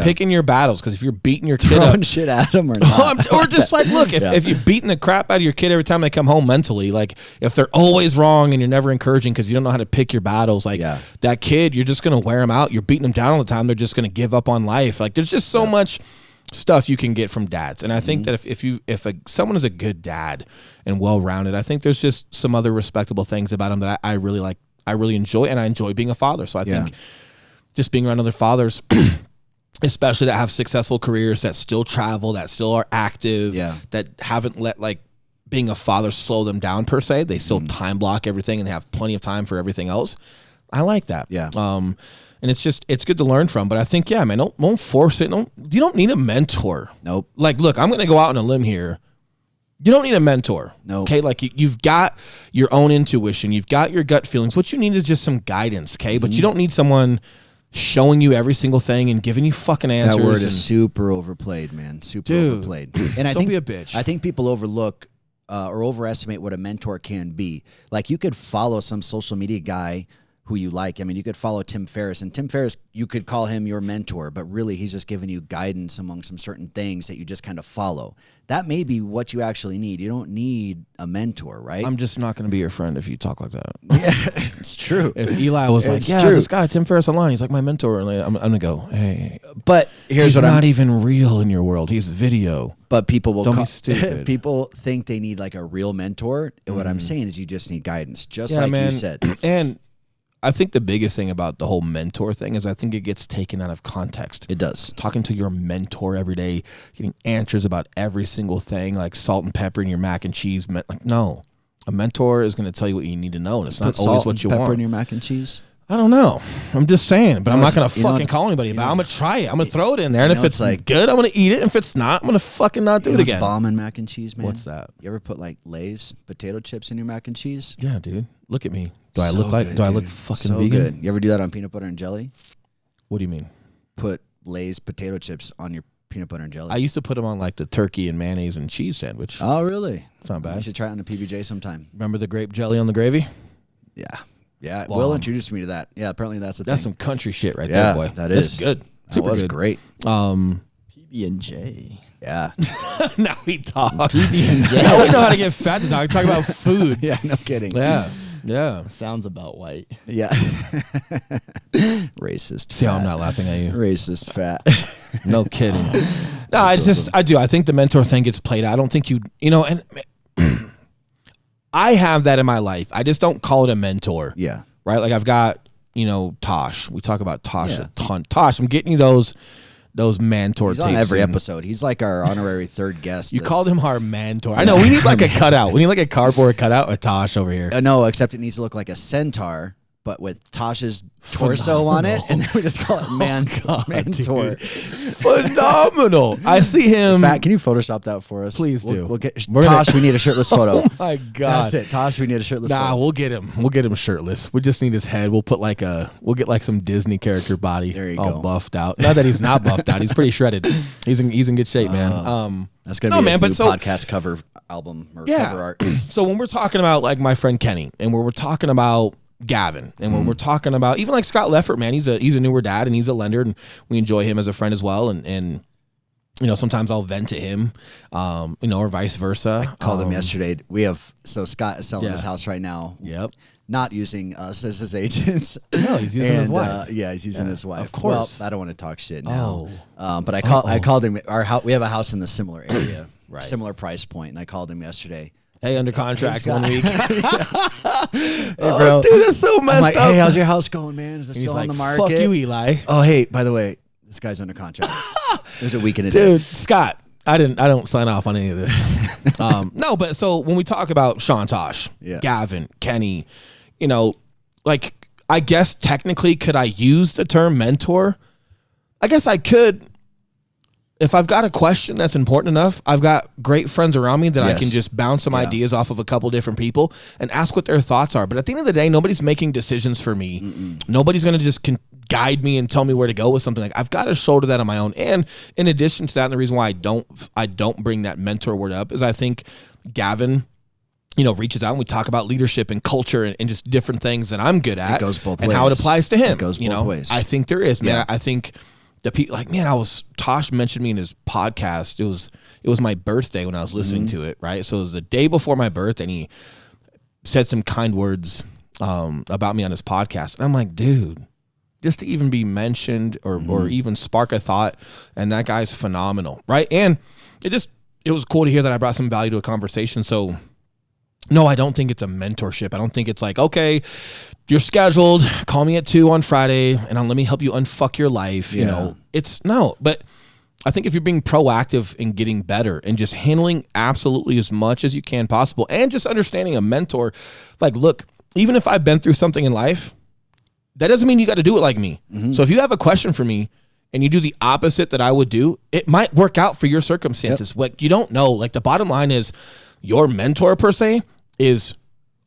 [SPEAKER 1] picking your battles. Because if you're beating your kid
[SPEAKER 2] Throwing
[SPEAKER 1] up,
[SPEAKER 2] shit at them or not.
[SPEAKER 1] or just like, look, if you're beating the crap out of your kid every time they come home mentally, like if they're always wrong and you're never encouraging because you don't know how to pick your battles, like that kid, you're just going to wear them out. You're beating them down all the time. They're just going to give up on life. Like there's just so much stuff you can get from dads. And I think that if someone is a good dad and well-rounded, I think there's just some other respectable things about him that I really like. I really enjoy, and I enjoy being a father. So I think just being around other fathers, especially that have successful careers, that still travel, that still are active, that haven't let like being a father slow them down per se. They still time block everything and they have plenty of time for everything else. I like that.
[SPEAKER 2] Yeah.
[SPEAKER 1] And it's good to learn from. But I think, man, don't force it. You don't need a mentor.
[SPEAKER 2] Nope.
[SPEAKER 1] Like, look, I'm going to go out on a limb here. You don't need a mentor.
[SPEAKER 2] No.
[SPEAKER 1] Okay. Like you've got your own intuition. You've got your gut feelings. What you need is just some guidance. Okay. But you don't need someone showing you every single thing and giving you fucking answers.
[SPEAKER 2] That word is super overplayed, man. Super overplayed. And I
[SPEAKER 1] don't
[SPEAKER 2] think
[SPEAKER 1] be a bitch.
[SPEAKER 2] I think people overlook or overestimate what a mentor can be. Like, you could follow some social media guy who you like. I mean, you could follow Tim Ferriss, and Tim Ferriss, you could call him your mentor, but really he's just giving you guidance among some certain things that you just kind of follow. That may be what you actually need. You don't need a mentor, right?
[SPEAKER 1] I'm just not going to be your friend if you talk like that.
[SPEAKER 2] Yeah, it's true.
[SPEAKER 1] If Eli was like,
[SPEAKER 2] It's
[SPEAKER 1] yeah,
[SPEAKER 2] true.
[SPEAKER 1] this guy, Tim Ferriss online, he's like my mentor. And I'm going to go, hey,
[SPEAKER 2] But here's
[SPEAKER 1] he's
[SPEAKER 2] what
[SPEAKER 1] not even real in your world. He's video.
[SPEAKER 2] But people will
[SPEAKER 1] Don't be stupid.
[SPEAKER 2] People think they need like a real mentor. And what I'm saying is you just need guidance, just like
[SPEAKER 1] man.
[SPEAKER 2] you said.
[SPEAKER 1] And I think the biggest thing about the whole mentor thing is I think it gets taken out of context.
[SPEAKER 2] It does.
[SPEAKER 1] Talking to your mentor every day, getting answers about every single thing, like salt and pepper in your mac and cheese. Like, no. A mentor is going to tell you what you need to know, and it's not
[SPEAKER 2] Put
[SPEAKER 1] always
[SPEAKER 2] salt
[SPEAKER 1] what
[SPEAKER 2] and
[SPEAKER 1] you
[SPEAKER 2] pepper
[SPEAKER 1] want.
[SPEAKER 2] in your mac and cheese.
[SPEAKER 1] I don't know. I'm just saying, but I'm not gonna
[SPEAKER 2] you know
[SPEAKER 1] fucking call anybody about it. I'm gonna try it. I'm gonna throw it in there, and
[SPEAKER 2] you
[SPEAKER 1] if
[SPEAKER 2] know,
[SPEAKER 1] it's
[SPEAKER 2] it's like-
[SPEAKER 1] good, I'm gonna eat it. And if it's not, I'm gonna fucking not do
[SPEAKER 2] You
[SPEAKER 1] it
[SPEAKER 2] know what's
[SPEAKER 1] again.
[SPEAKER 2] bomb in mac and cheese, man?
[SPEAKER 1] What's that?
[SPEAKER 2] You ever put like Lay's potato chips in your mac and cheese?
[SPEAKER 1] Yeah, dude. Look at me. Do I
[SPEAKER 2] So
[SPEAKER 1] look like?
[SPEAKER 2] good,
[SPEAKER 1] Do I look
[SPEAKER 2] dude.
[SPEAKER 1] fucking
[SPEAKER 2] so
[SPEAKER 1] vegan?
[SPEAKER 2] good. You ever do that on peanut butter and jelly?
[SPEAKER 1] What do you mean?
[SPEAKER 2] Put Lay's potato chips on your peanut butter and jelly.
[SPEAKER 1] I used to put them on like the turkey and mayonnaise and cheese sandwich.
[SPEAKER 2] Oh, really?
[SPEAKER 1] It's not
[SPEAKER 2] You
[SPEAKER 1] bad.
[SPEAKER 2] should try it on a PBJ sometime.
[SPEAKER 1] Remember the grape jelly on the gravy?
[SPEAKER 2] Yeah. Yeah.
[SPEAKER 1] Bomb.
[SPEAKER 2] Will introduced me to that. Yeah, apparently that's the
[SPEAKER 1] That's
[SPEAKER 2] thing.
[SPEAKER 1] some country shit right
[SPEAKER 2] Yeah,
[SPEAKER 1] there, boy.
[SPEAKER 2] that
[SPEAKER 1] That's
[SPEAKER 2] is.
[SPEAKER 1] good.
[SPEAKER 2] That
[SPEAKER 1] Super
[SPEAKER 2] was
[SPEAKER 1] good.
[SPEAKER 2] great.
[SPEAKER 3] PB&J.
[SPEAKER 2] Yeah.
[SPEAKER 1] Now we talk.
[SPEAKER 3] PB&J.
[SPEAKER 1] Now we know how to get fat to talk. Talk about food.
[SPEAKER 2] yeah, no kidding.
[SPEAKER 1] Yeah. Yeah.
[SPEAKER 3] Sounds about white.
[SPEAKER 2] Yeah. Racist.
[SPEAKER 1] See how I'm
[SPEAKER 2] fat.
[SPEAKER 1] not laughing at you.
[SPEAKER 2] Racist fat.
[SPEAKER 1] No kidding. No, I do. I think the mentor thing gets played out. I don't think and I have that in my life. I just don't call it a mentor.
[SPEAKER 2] Yeah.
[SPEAKER 1] Right? Like I've got, Tosh. We talk about Tosh
[SPEAKER 2] Yeah.
[SPEAKER 1] a ton. Tosh, I'm getting you those mentor
[SPEAKER 2] He's
[SPEAKER 1] tapes.
[SPEAKER 2] on every
[SPEAKER 1] and
[SPEAKER 2] episode. He's like our honorary third guest.
[SPEAKER 1] You
[SPEAKER 2] that's-
[SPEAKER 1] called him our mentor. I know. We need like a cutout. We need like a cardboard cutout of Tosh over here.
[SPEAKER 2] No, except it needs to look like a centaur, but with Tosh's torso on it, and then we just call it Mentor.
[SPEAKER 1] Phenomenal. I see him.
[SPEAKER 2] Fat, can you Photoshop that for us?
[SPEAKER 1] Please
[SPEAKER 2] We'll-
[SPEAKER 1] do.
[SPEAKER 2] We'll get
[SPEAKER 1] We're gonna-
[SPEAKER 2] Tosh. We need a shirtless photo.
[SPEAKER 1] Oh my God.
[SPEAKER 2] That's it. Tosh, we need a shirtless
[SPEAKER 1] Nah,
[SPEAKER 2] photo.
[SPEAKER 1] we'll get him. We'll get him shirtless. We just need his head. We'll get like some Disney character body.
[SPEAKER 2] There you
[SPEAKER 1] all
[SPEAKER 2] go.
[SPEAKER 1] buffed out. Not that he's not buffed out. He's pretty shredded. He's in good shape, man.
[SPEAKER 2] That's gonna
[SPEAKER 1] no,
[SPEAKER 2] be
[SPEAKER 1] man,
[SPEAKER 2] his
[SPEAKER 1] but
[SPEAKER 2] new
[SPEAKER 1] so-
[SPEAKER 2] podcast cover album or
[SPEAKER 1] Yeah.
[SPEAKER 2] cover art.
[SPEAKER 1] So when we're talking about like my friend Kenny, and when we're talking about Gavin, and when we're talking about even like Scott Leffert, man, he's a newer dad and he's a lender, and we enjoy him as a friend as well. And sometimes I'll vent to him, or vice versa.
[SPEAKER 2] Called him yesterday. We have Scott is selling
[SPEAKER 1] Yeah.
[SPEAKER 2] his house right now.
[SPEAKER 1] Yep.
[SPEAKER 2] Not using us as his agents.
[SPEAKER 1] No, he's using his
[SPEAKER 2] And,
[SPEAKER 1] wife.
[SPEAKER 2] yeah, he's using his wife.
[SPEAKER 1] of course.
[SPEAKER 2] Well, I don't want to talk shit now.
[SPEAKER 1] Oh.
[SPEAKER 2] But I called him. Our house. We have a house in the similar area,
[SPEAKER 1] Right.
[SPEAKER 2] similar price point, and I called him yesterday.
[SPEAKER 1] Hey, under contract
[SPEAKER 2] Scott.
[SPEAKER 1] 1 week.
[SPEAKER 2] Hey, bro.
[SPEAKER 1] Dude, that's so messed
[SPEAKER 2] I'm like,
[SPEAKER 1] up.
[SPEAKER 2] hey, how's your house going, man? Is it
[SPEAKER 1] And he's
[SPEAKER 2] still
[SPEAKER 1] like,
[SPEAKER 2] on the market?
[SPEAKER 1] fuck you, Eli.
[SPEAKER 2] Oh, hey, by the way, this guy's under contract. There's a week in a
[SPEAKER 1] Dude,
[SPEAKER 2] day.
[SPEAKER 1] Scott, I don't sign off on any of this. No, but so when we talk about Sean Tosh,
[SPEAKER 2] Yeah.
[SPEAKER 1] Gavin, Kenny, like I guess technically could I use the term mentor? I guess I could. If I've got a question that's important enough, I've got great friends around me that I can
[SPEAKER 2] Yes.
[SPEAKER 1] just bounce some
[SPEAKER 2] Yeah.
[SPEAKER 1] ideas off of a couple different people and ask what their thoughts are. But at the end of the day, nobody's making decisions for me. Nobody's going to just guide me and tell me where to go with something. Like I've got to shoulder that on my own. And in addition to that, and the reason why I don't bring that mentor word up is I think Gavin, reaches out and we talk about leadership and culture and just different things that I'm good at.
[SPEAKER 2] It goes both
[SPEAKER 1] and how it
[SPEAKER 2] ways.
[SPEAKER 1] applies to him.
[SPEAKER 2] It goes both ways.
[SPEAKER 1] I think there is, man.
[SPEAKER 2] Yeah.
[SPEAKER 1] I think the people like, man, Tosh mentioned me in his podcast. It was my birthday when I was listening to it, right? So it was the day before my birthday, and he said some kind words about me on his podcast. And I'm like, dude, just to even be mentioned or even spark a thought, and that guy's phenomenal, right? And it was cool to hear that I brought some value to a conversation. So no, I don't think it's a mentorship. I don't think it's like, okay, you're scheduled, call me at 2 on Friday and let me help you unfuck your life.
[SPEAKER 2] Yeah.
[SPEAKER 1] It's no, but I think if you're being proactive in getting better and just handling absolutely as much as you can possible and just understanding a mentor, like, look, even if I've been through something in life, that doesn't mean you got to do it like me. So if you have a question for me and you do the opposite that I would do, it might work out for your circumstances. What you don't know, like the bottom line is your mentor per se is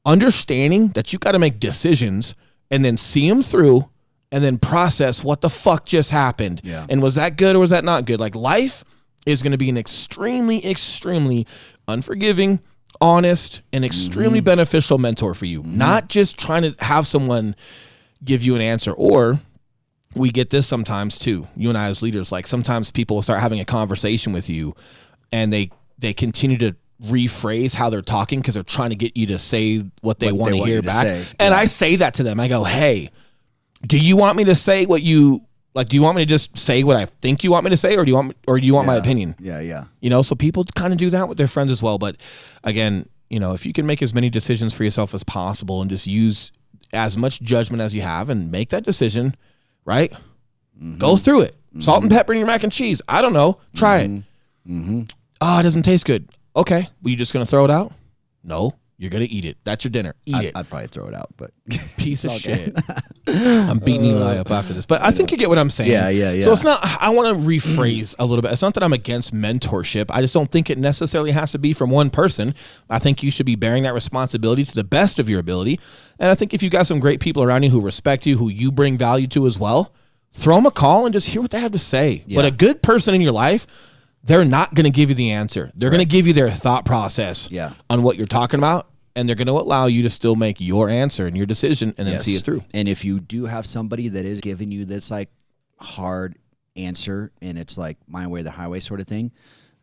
[SPEAKER 1] understanding that you got to make decisions and then see them through and then process what the fuck just happened.
[SPEAKER 2] Yeah.
[SPEAKER 1] And was that good or was that not good? Like life is going to be an extremely, extremely unforgiving, honest, and extremely beneficial mentor for you. Not just trying to have someone give you an answer. Or we get this sometimes too, you and I as leaders, like sometimes people will start having a conversation with you and they continue to rephrase how they're talking because they're trying to get you to say what they want to hear back. And I say that to them. I go, hey, do you want me to say what you like? Do you want me to just say what I think you want me to say, or do you want my opinion?
[SPEAKER 2] Yeah.
[SPEAKER 1] So people kind of do that with their friends as well. But again, if you can make as many decisions for yourself as possible and just use as much judgment as you have and make that decision, right? Go through it. Salt and pepper in your mac and cheese. I don't know. Try it. Oh, it doesn't taste good. Okay. Were you just going to throw it out? No. You're gonna eat it. That's your dinner. Eat it.
[SPEAKER 2] I'd probably throw it out, but
[SPEAKER 1] Piece of shit. I'm beating Eli up after this, but I think you get what I'm saying.
[SPEAKER 2] Yeah.
[SPEAKER 1] So it's not. I want to rephrase a little bit. It's not that I'm against mentorship. I just don't think it necessarily has to be from one person. I think you should be bearing that responsibility to the best of your ability. And I think if you got some great people around you who respect you, who you bring value to as well, throw them a call and just hear what they have to say.
[SPEAKER 2] Yeah.
[SPEAKER 1] But a good person in your life, they're not going to give you the answer. They're going to give you their thought process on what you're talking about, and they're going to allow you to still make your answer and your decision and then see it through.
[SPEAKER 2] And if you do have somebody that is giving you this like hard answer and it's like my way or the highway sort of thing,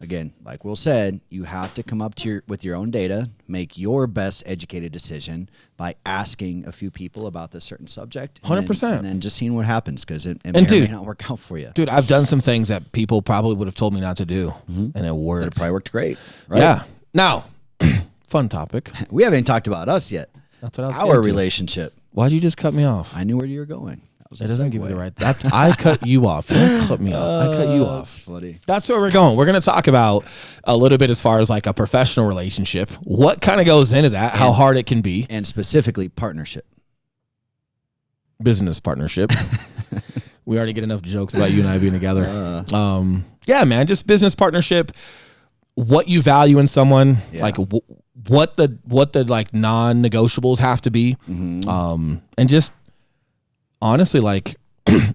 [SPEAKER 2] again, like Will said, you have to come up to with your own data, make your best educated decision by asking a few people about this certain subject.
[SPEAKER 1] 100%.
[SPEAKER 2] And then just seeing what happens, because it may or may not work out for you.
[SPEAKER 1] Dude, I've done some things that people probably would have told me not to do, and it worked.
[SPEAKER 2] That probably worked great. Right?
[SPEAKER 1] Yeah. Now, fun topic.
[SPEAKER 2] We haven't talked about us yet.
[SPEAKER 1] That's what I was
[SPEAKER 2] Our
[SPEAKER 1] getting to.
[SPEAKER 2] relationship.
[SPEAKER 1] Why'd you just cut me off?
[SPEAKER 2] I knew where you were going.
[SPEAKER 1] It doesn't give you the right. I cut you off. You don't cut me off. I cut you off.
[SPEAKER 2] That's funny.
[SPEAKER 1] That's where we're going. We're going to talk about a little bit as far as like a professional relationship. What kind of goes into that? How hard it can be.
[SPEAKER 2] And specifically partnership.
[SPEAKER 1] Business partnership. We already get enough jokes about you and I being together. Yeah, man. Just business partnership. What you value in someone, like what the like non-negotiables have to be, and just honestly, like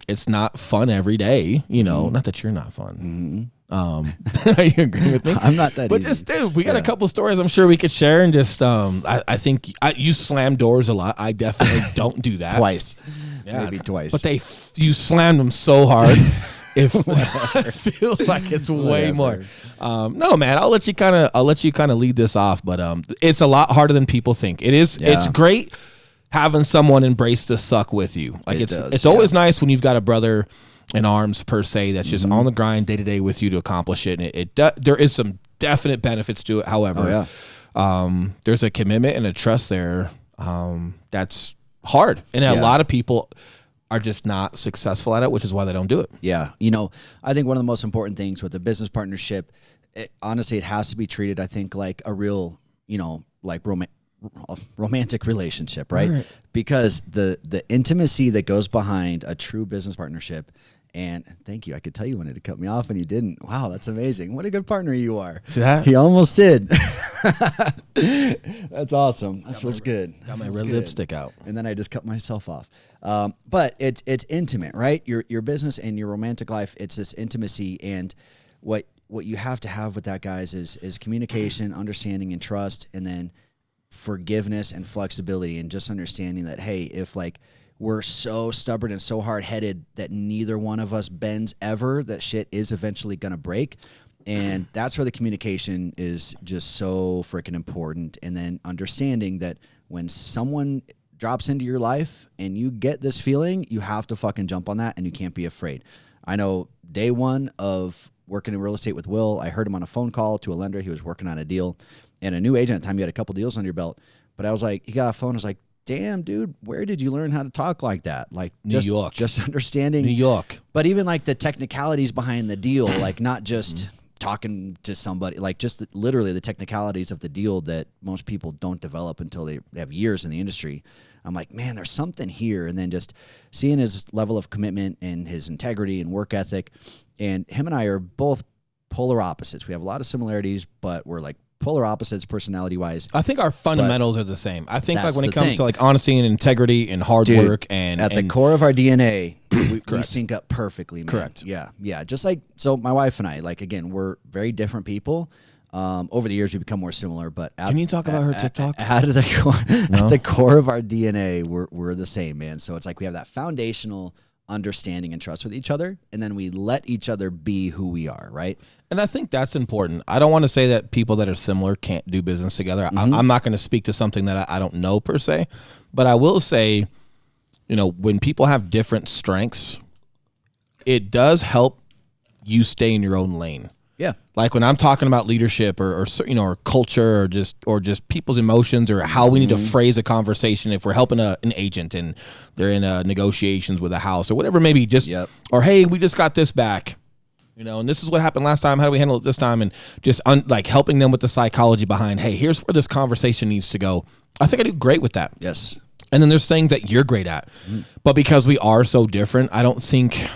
[SPEAKER 1] it's not fun every day. You know, not that you're not fun. You agree with me?
[SPEAKER 2] I'm not that
[SPEAKER 1] but
[SPEAKER 2] easy.
[SPEAKER 1] just dude, we got a couple stories I'm sure we could share, and just I think you slam doors a lot. I definitely don't do that.
[SPEAKER 2] Twice.
[SPEAKER 1] Yeah,
[SPEAKER 2] Maybe twice.
[SPEAKER 1] But you slammed them so hard. It feels like it's way more. No, man, I'll let you kind of lead this off, but it's a lot harder than people think. It is.
[SPEAKER 2] Yeah.
[SPEAKER 1] It's great having someone embrace the suck with you. Like it's always nice when you've got a brother in arms per se that's just on the grind day to day with you to accomplish it. And there is some definite benefits to it. However, there's a commitment and a trust there that's hard, and a lot of people are just not successful at it, which is why they don't do it.
[SPEAKER 2] Yeah. You know, I think one of the most important things with the business partnership, honestly, it has to be treated, I think, like a real, you know, like romantic relationship, right? Because the intimacy that goes behind a true business partnership, and thank you, I could tell you wanted to cut me off and you didn't. Wow, that's amazing. What a good partner you are.
[SPEAKER 1] See that?
[SPEAKER 2] He almost did. That's awesome. That feels good.
[SPEAKER 1] Got my red lipstick out.
[SPEAKER 2] And then I just cut myself off. But it's intimate, right? Your business and your romantic life, it's this intimacy, and what you have to have with that, guys, is communication, understanding, and trust, and then forgiveness and flexibility, and just understanding that, hey, if like we're so stubborn and so hard-headed that neither one of us bends ever, that shit is eventually gonna break. And that's where the communication is just so freaking important. And then understanding that when someone drops into your life and you get this feeling, you have to fucking jump on that, and you can't be afraid. I know day one of working in real estate with Will, I heard him on a phone call to a lender. He was working on a deal, and a new agent at the time, you had a couple deals on your belt. But I was like, he got a phone, I was like, damn, dude, where did you learn how to talk like that? Like
[SPEAKER 1] New York.
[SPEAKER 2] Just understanding
[SPEAKER 1] New York.
[SPEAKER 2] But even like the technicalities behind the deal, like not just talking to somebody, like just literally the technicalities of the deal that most people don't develop until they have years in the industry. I'm like, man, there's something here. And then just seeing his level of commitment and his integrity and work ethic. And him and I are both polar opposites. We have a lot of similarities, but we're like polar opposites personality wise.
[SPEAKER 1] I think our fundamentals are the same. I think like when it
[SPEAKER 2] the
[SPEAKER 1] comes
[SPEAKER 2] thing.
[SPEAKER 1] to like honesty and integrity and hard work and
[SPEAKER 2] at the core of our DNA, we sync up perfectly, man.
[SPEAKER 1] Correct.
[SPEAKER 2] Yeah. Just like, so my wife and I, like, again, we're very different people. Over the years, we become more similar, but
[SPEAKER 1] can you talk about her TikTok?
[SPEAKER 2] At the core of our DNA, we're the same, man. So it's like we have that foundational understanding and trust with each other, and then we let each other be who we are, right?
[SPEAKER 1] And I think that's important. I don't want to say that people that are similar can't do business together. I'm not going to speak to something that I don't know per se, but I will say, you know, when people have different strengths, it does help you stay in your own lane.
[SPEAKER 2] Yeah.
[SPEAKER 1] Like when I'm talking about leadership or you know, or culture or just people's emotions or how we need to phrase a conversation, if we're helping an agent and they're in negotiations with a house or whatever, maybe just, or hey, we just got this back. You know, and this is what happened last time. How do we handle it this time? And just like helping them with the psychology behind, hey, here's where this conversation needs to go. I think I do great with that.
[SPEAKER 2] Yes.
[SPEAKER 1] And then there's things that you're great at. But because we are so different, I don't think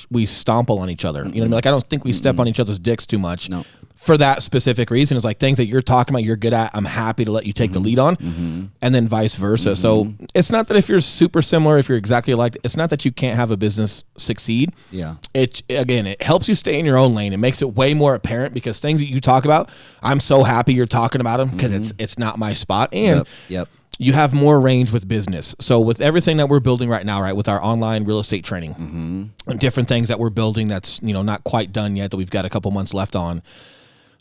[SPEAKER 1] we stomple on each other. You know what I mean? Like, I don't think we step on each other's dicks too much.
[SPEAKER 2] No.
[SPEAKER 1] For that specific reason. It's like things that you're talking about, you're good at, I'm happy to let you take the lead on, and then vice versa. So it's not that if you're super similar, if you're exactly alike, it's not that you can't have a business succeed.
[SPEAKER 2] Yeah.
[SPEAKER 1] It helps you stay in your own lane. It makes it way more apparent because things that you talk about, I'm so happy you're talking about them because it's not my spot. And
[SPEAKER 2] Yep.
[SPEAKER 1] you have more range with business. So with everything that we're building right now, right, with our online real estate training and different things that we're building that's, you know, not quite done yet, that we've got a couple months left on,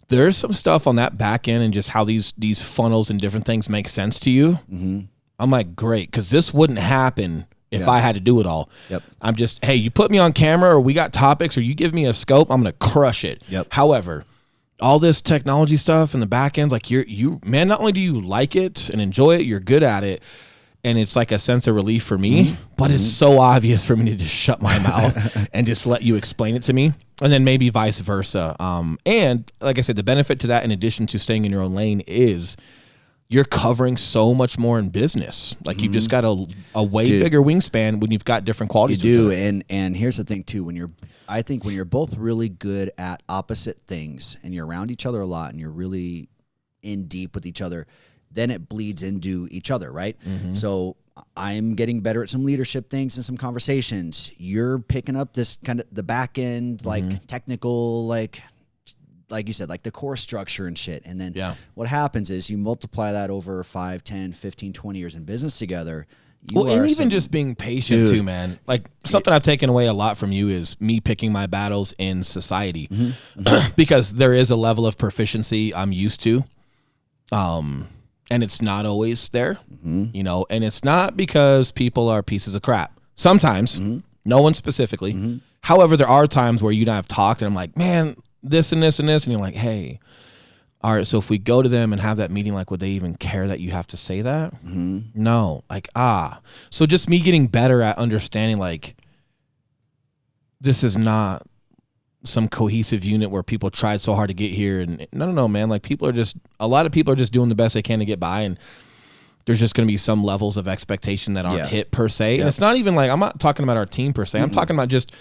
[SPEAKER 1] there's some stuff on that back end and just how these funnels and different things make sense to you. I'm like, great, because this wouldn't happen if I had to do it all.
[SPEAKER 2] Yep.
[SPEAKER 1] I'm just, hey, you put me on camera or we got topics or you give me a scope, I'm going to crush it.
[SPEAKER 2] Yep.
[SPEAKER 1] However, all this technology stuff and the back ends, like you, man, not only do you like it and enjoy it, you're good at it. And it's like a sense of relief for me, but it's so obvious for me to just shut my mouth and just let you explain it to me. And then maybe vice versa. And like I said, the benefit to that, in addition to staying in your own lane, is you're covering so much more in business. Like you've just got a way bigger wingspan when you've got different qualities.
[SPEAKER 2] You do. And here's the thing too, I think when you're both really good at opposite things and you're around each other a lot and you're really in deep with each other, then it bleeds into each other, right? So I'm getting better at some leadership things and some conversations. You're picking up this kind of the back end, like technical, like you said, like the core structure and shit. And then what happens is you multiply that over 5, 10, 15, 20 years in business together.
[SPEAKER 1] And even just being patient too, man. Like something I've taken away a lot from you is me picking my battles in society because there is a level of proficiency I'm used to. And it's not always there, you know, and it's not because people are pieces of crap. Sometimes, no one specifically. However, there are times where you and I have talked and I'm like, man, this and this and this. And you're like, hey, all right, so if we go to them and have that meeting, like, would they even care that you have to say that? No. Like, So just me getting better at understanding, like, this is not some cohesive unit where people tried so hard to get here. And no, man. Like a lot of people are just doing the best they can to get by. And there's just going to be some levels of expectation that aren't hit per se. And it's not even like, I'm not talking about our team per se. I'm talking about just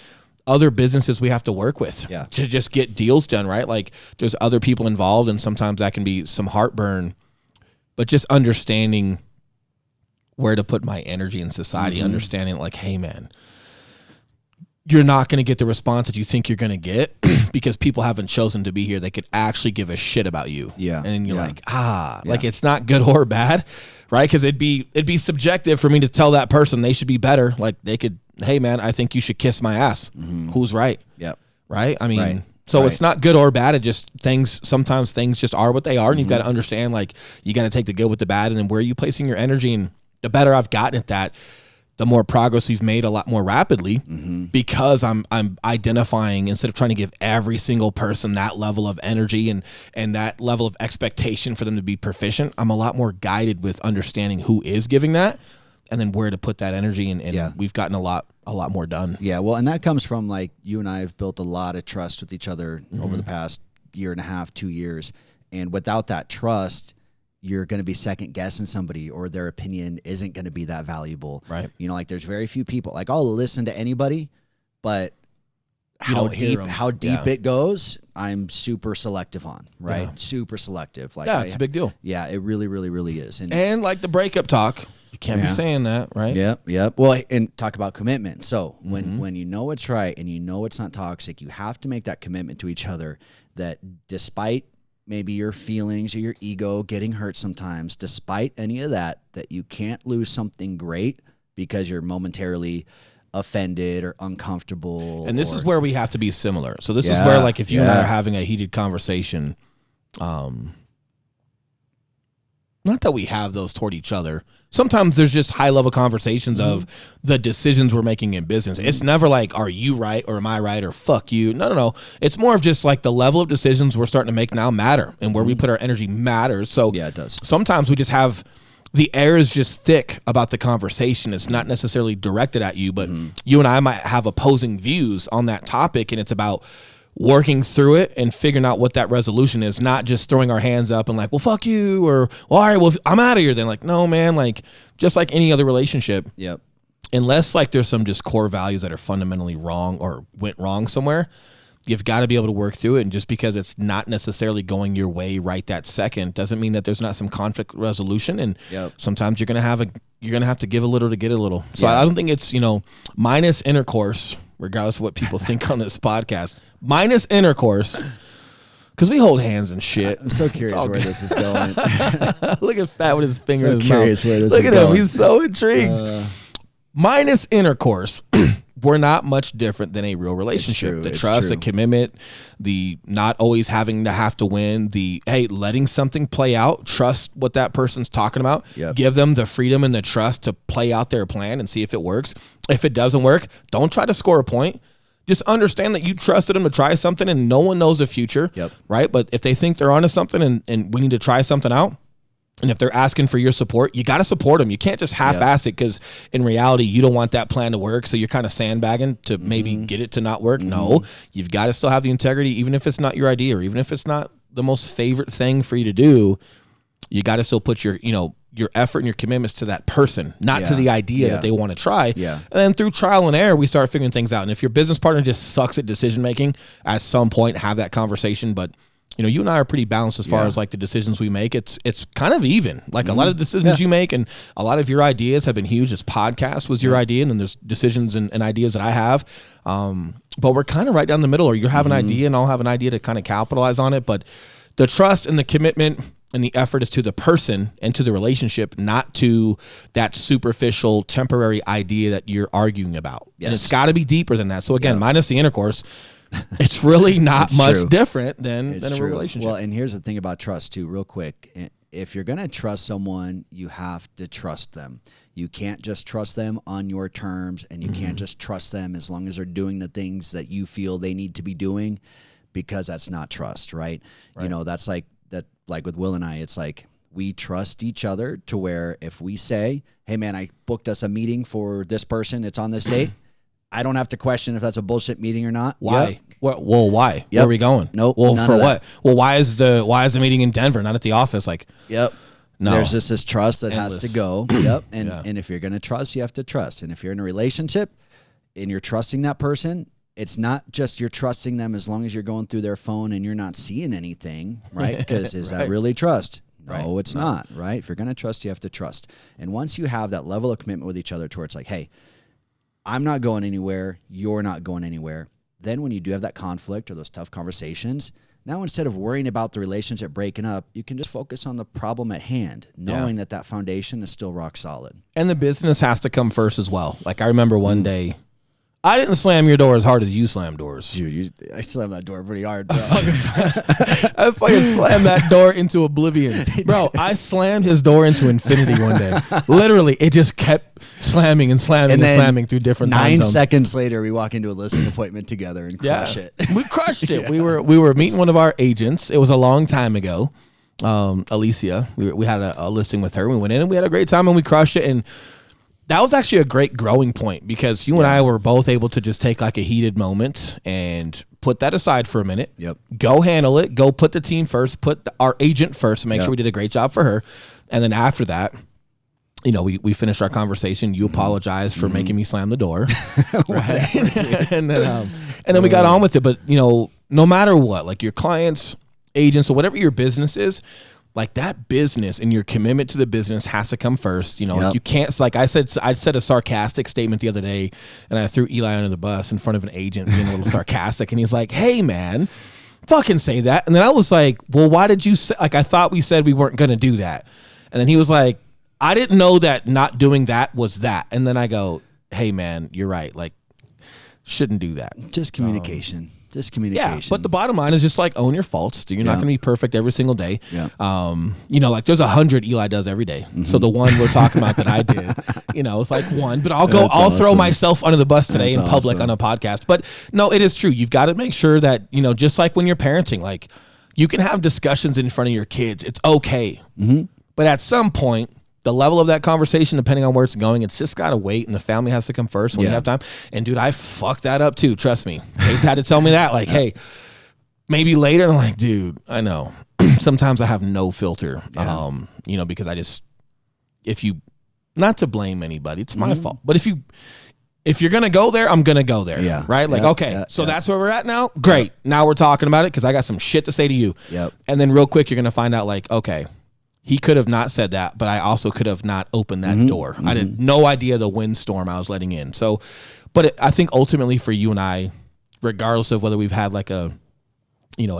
[SPEAKER 1] other businesses we have to work with to just get deals done, right? Like there's other people involved and sometimes that can be some heartburn, but just understanding where to put my energy in society, understanding like, hey man, you're not going to get the response that you think you're going to get because people haven't chosen to be here. They could actually give a shit about you.
[SPEAKER 2] Yeah.
[SPEAKER 1] And then you're like, like it's not good or bad, right? Because it'd be subjective for me to tell that person they should be better. Like they could, hey man, I think you should kiss my ass. Who's right?
[SPEAKER 2] Yep.
[SPEAKER 1] Right? I mean, so it's not good or bad. It just sometimes things just are what they are. And you've got to understand, like, you got to take the good with the bad. And then where are you placing your energy? And the better I've gotten at that, the more progress we've made a lot more rapidly because I'm identifying, instead of trying to give every single person that level of energy and that level of expectation for them to be proficient, I'm a lot more guided with understanding who is giving that and then where to put that energy. And we've gotten a lot more done.
[SPEAKER 2] Yeah. Well, and that comes from, like, you and I have built a lot of trust with each other over the past year and a half, 2 years. And without that trust, you're going to be second guessing somebody or their opinion isn't going to be that valuable.
[SPEAKER 1] Right.
[SPEAKER 2] You know, like there's very few people, like I'll listen to anybody, but how deep it goes, I'm super selective on, right? Super selective. Like,
[SPEAKER 1] it's a big deal.
[SPEAKER 2] Yeah, it really, really, really is.
[SPEAKER 1] And like the breakup talk, you can't be saying that, right?
[SPEAKER 2] Yep. Well, and talk about commitment. So when you know it's right and you know it's not toxic, you have to make that commitment to each other that despite maybe your feelings or your ego getting hurt sometimes, despite any of that you can't lose something great because you're momentarily offended or uncomfortable.
[SPEAKER 1] And this is where we have to be similar. So this is where, like, if you and I are having a heated conversation, not that we have those toward each other. Sometimes there's just high level conversations of the decisions we're making in business. It's never like, are you right or am I right or fuck you? No. It's more of just like the level of decisions we're starting to make now matter and where we put our energy matters. So
[SPEAKER 2] it does.
[SPEAKER 1] Sometimes we just have the air is just thick about the conversation. It's not necessarily directed at you, but you and I might have opposing views on that topic, and it's about working through it and figuring out what that resolution is, not just throwing our hands up and like, well, fuck you, or, well, all right, well, I'm out of here then. Like, no, man, like, just like any other relationship,
[SPEAKER 2] Yep.
[SPEAKER 1] unless like there's some just core values that are fundamentally wrong or went wrong somewhere, you've got to be able to work through it. And just because it's not necessarily going your way right that second doesn't mean that there's not some conflict resolution. And sometimes you're going to have to give a little to get a little. So I don't think it's, minus intercourse, regardless of what people think on this podcast, minus intercourse, because we hold hands and shit.
[SPEAKER 2] I'm so curious where this is going.
[SPEAKER 1] Look at Fat with his finger
[SPEAKER 2] So
[SPEAKER 1] in his
[SPEAKER 2] curious
[SPEAKER 1] mouth.
[SPEAKER 2] where this
[SPEAKER 1] Look
[SPEAKER 2] is
[SPEAKER 1] at
[SPEAKER 2] going.
[SPEAKER 1] him. He's so intrigued. Minus intercourse, we're not much different than a real relationship.
[SPEAKER 2] true,
[SPEAKER 1] The
[SPEAKER 2] it's
[SPEAKER 1] trust,
[SPEAKER 2] true.
[SPEAKER 1] the commitment, the not always having to have to win, the, hey, letting something play out, trust what that person's talking about,
[SPEAKER 2] Yep.
[SPEAKER 1] give them the freedom and the trust to play out their plan and see if it works. If it doesn't work, don't try to score a point. Just understand that you trusted them to try something, and no one knows the future,
[SPEAKER 2] Yep.
[SPEAKER 1] right? But if they think they're onto something and we need to try something out, and if they're asking for your support, you got to support them. You can't just half-ass it, because in reality, you don't want that plan to work. So you're kind of sandbagging to maybe get it to not work. No, you've got to still have the integrity, even if it's not your idea, or even if it's not the most favorite thing for you to do. You got to still put your effort and your commitments to that person, not to the idea that they want to try.
[SPEAKER 2] Yeah.
[SPEAKER 1] And then through trial and error, we start figuring things out. And if your business partner just sucks at decision making, at some point have that conversation. But you and I are pretty balanced as far as like the decisions we make. It's kind of even. Like a lot of the decisions you make and a lot of your ideas have been huge. This podcast was your idea, and then there's decisions and ideas that I have. But we're kind of right down the middle, or you have an idea and I'll have an idea to kind of capitalize on it. But the trust and the commitment and the effort is to the person and to the relationship, not to that superficial temporary idea that you're arguing about.
[SPEAKER 2] Yes.
[SPEAKER 1] And it's got to be deeper than that. So again, minus the intercourse, it's really not
[SPEAKER 2] It's
[SPEAKER 1] much
[SPEAKER 2] true.
[SPEAKER 1] different than a
[SPEAKER 2] true.
[SPEAKER 1] relationship.
[SPEAKER 2] Well, and here's the thing about trust too, real quick. If you're going to trust someone, you have to trust them. You can't just trust them on your terms, and you can't just trust them as long as they're doing the things that you feel they need to be doing, because that's not trust, right? That's like that. Like with Will and I, it's like we trust each other to where if we say, hey man, I booked us a meeting for this person, it's on this date, I don't have to question if that's a bullshit meeting or not.
[SPEAKER 1] Why?
[SPEAKER 2] Yep.
[SPEAKER 1] Well, why? Where are we going?
[SPEAKER 2] Nope,
[SPEAKER 1] Well,
[SPEAKER 2] none
[SPEAKER 1] for
[SPEAKER 2] of
[SPEAKER 1] what?
[SPEAKER 2] that.
[SPEAKER 1] Well, why is the meeting in Denver, not at the office? Like,
[SPEAKER 2] Yep.
[SPEAKER 1] no.
[SPEAKER 2] There's just this trust that has to
[SPEAKER 1] Endless.
[SPEAKER 2] go. Yep. And
[SPEAKER 1] Yeah.
[SPEAKER 2] and if you're gonna trust, you have to trust. And if you're in a relationship and you're trusting that person, it's not just you're trusting them as long as you're going through their phone and you're not seeing anything, right? Because is that
[SPEAKER 1] Right.
[SPEAKER 2] really trust? No,
[SPEAKER 1] Right.
[SPEAKER 2] it's not, right? If you're gonna trust, you have to trust. And once you have that level of commitment with each other towards like, hey, I'm not going anywhere, you're not going anywhere. Then when you do have that conflict or those tough conversations, now instead of worrying about the relationship breaking up, you can just focus on the problem at hand, knowing that that foundation is still rock solid.
[SPEAKER 1] And the business has to come first as well. Like I remember one day, I didn't slam your door as hard as you slammed doors.
[SPEAKER 2] Dude, I slammed that door pretty hard, bro.
[SPEAKER 1] I fucking slammed that door into oblivion. Bro, I slammed his door into infinity one day. Literally, it just kept slamming and slamming and,
[SPEAKER 2] then
[SPEAKER 1] slamming through different time
[SPEAKER 2] 9
[SPEAKER 1] zones.
[SPEAKER 2] seconds later, we walk into a listing appointment together and crush it.
[SPEAKER 1] We crushed it. We were meeting one of our agents. It was a long time ago. Alicia, we had a listing with her. We went in and we had a great time and we crushed it. And that was actually a great growing point because you and I were both able to just take like a heated moment and put that aside for a minute.
[SPEAKER 2] Yep.
[SPEAKER 1] Go handle it. Go put the team first. Put our agent first. Make sure we did a great job for her. And then after that, you know, we finished our conversation. You apologized for making me slam the door, right? and then we got on with it. But you know, no matter what, like your clients, agents, or whatever your business is, like that business and your commitment to the business has to come first. You know, like you can't. Like I said a sarcastic statement the other day, and I threw Eli under the bus in front of an agent, being a little sarcastic, and he's like, "Hey, man." Fucking say that. And then I was like, well, why did you say, like, I thought we said we weren't going to do that. And then he was like, I didn't know that not doing that was that. And then I go, hey man, you're right. Like, shouldn't do that.
[SPEAKER 2] Just communication. Just
[SPEAKER 1] Yeah.
[SPEAKER 2] communication.
[SPEAKER 1] But the bottom line is just like own your faults. You're not going to be perfect every single day.
[SPEAKER 2] Yeah.
[SPEAKER 1] You know, like there's 100 Eli does every day. So the one we're talking about that I did, you know, it's like one, but I'll throw
[SPEAKER 2] awesome.
[SPEAKER 1] myself under the bus today
[SPEAKER 2] That's
[SPEAKER 1] in public
[SPEAKER 2] awesome.
[SPEAKER 1] on a podcast. But no, it is true. You've got to make sure that, you know, just like when you're parenting, like you can have discussions in front of your kids. It's okay. But at some point, the level of that conversation, depending on where it's going, it's just got to wait, and the family has to come first when you have time. And dude, I fucked that up too. Trust me. Kate's had to tell me that, like, hey, maybe later. I'm like, dude, I know. Sometimes I have no filter, you know, because I just, not to blame anybody, it's my fault. But if you're going to go there, I'm going to go there. Yeah. Right? Like, okay, so that's where we're at now? Great. Now we're talking about it because I got some shit to say to you.
[SPEAKER 2] Yep.
[SPEAKER 1] And then real quick, you're going to find out, like, okay, he could have not said that, but I also could have not opened that door. I had no idea the windstorm I was letting in. So, but I think ultimately for you and I, regardless of whether we've had like a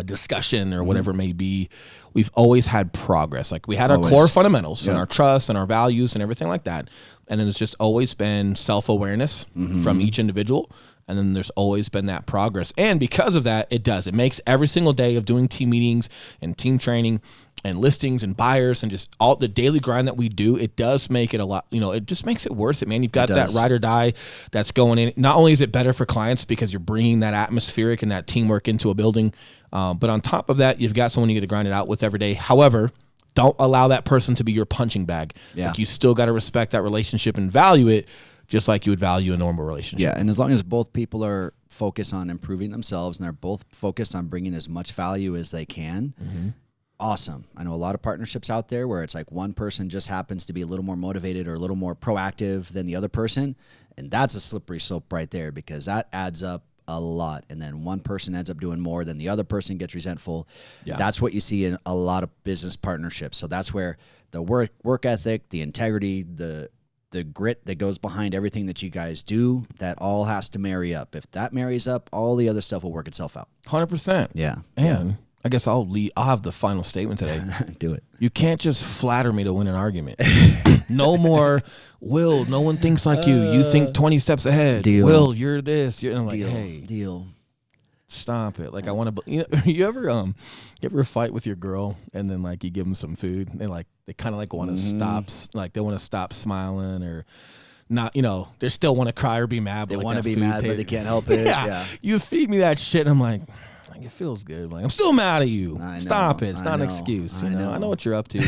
[SPEAKER 1] discussion or whatever it may be, we've always had progress. Like we had our core fundamentals and our trust and our values and everything like that. And then it's just always been self-awareness from each individual. And then there's always been that progress. And because of that, it makes every single day of doing team meetings and team training and listings and buyers and just all the daily grind that we do, it does make it a lot, it just makes it worth it, man. You've got that ride or die that's going in. Not only is it better for clients because you're bringing that atmospheric and that teamwork into a building, but on top of that, you've got someone you get to grind it out with every day. However, don't allow that person to be your punching bag. Yeah. Like you still got to respect that relationship and value it just like you would value a normal relationship.
[SPEAKER 2] Yeah, and as long as both people are focused on improving themselves and they're both focused on bringing as much value as they can, awesome. I know a lot of partnerships out there where it's like one person just happens to be a little more motivated or a little more proactive than the other person, and that's a slippery slope right there because that adds up a lot. And then one person ends up doing more than the other person gets resentful. Yeah. That's what you see in a lot of business partnerships. So that's where the work ethic, the integrity, the grit that goes behind everything that you guys do, that all has to marry up. If that marries up, all the other stuff will work itself out.
[SPEAKER 1] 100%.
[SPEAKER 2] Yeah.
[SPEAKER 1] And I guess I'll have the final statement today.
[SPEAKER 2] Do it.
[SPEAKER 1] You can't just flatter me to win an argument. No more, Will, no one thinks like you. You think 20 steps ahead.
[SPEAKER 2] Deal.
[SPEAKER 1] Will, you're this. You're like,
[SPEAKER 2] deal.
[SPEAKER 1] Hey.
[SPEAKER 2] Deal.
[SPEAKER 1] Stop it. Like I want to, you ever fight with your girl and then like you give them some food and they kind of like want to stop, like they want to stop smiling or not, they still want to cry or be mad.
[SPEAKER 2] They
[SPEAKER 1] like
[SPEAKER 2] want to be mad, but they can't help it. Yeah.
[SPEAKER 1] You feed me that shit and I'm like, it feels good. Like I'm still mad at you. Stop it. It's not an excuse. I know what you're up to.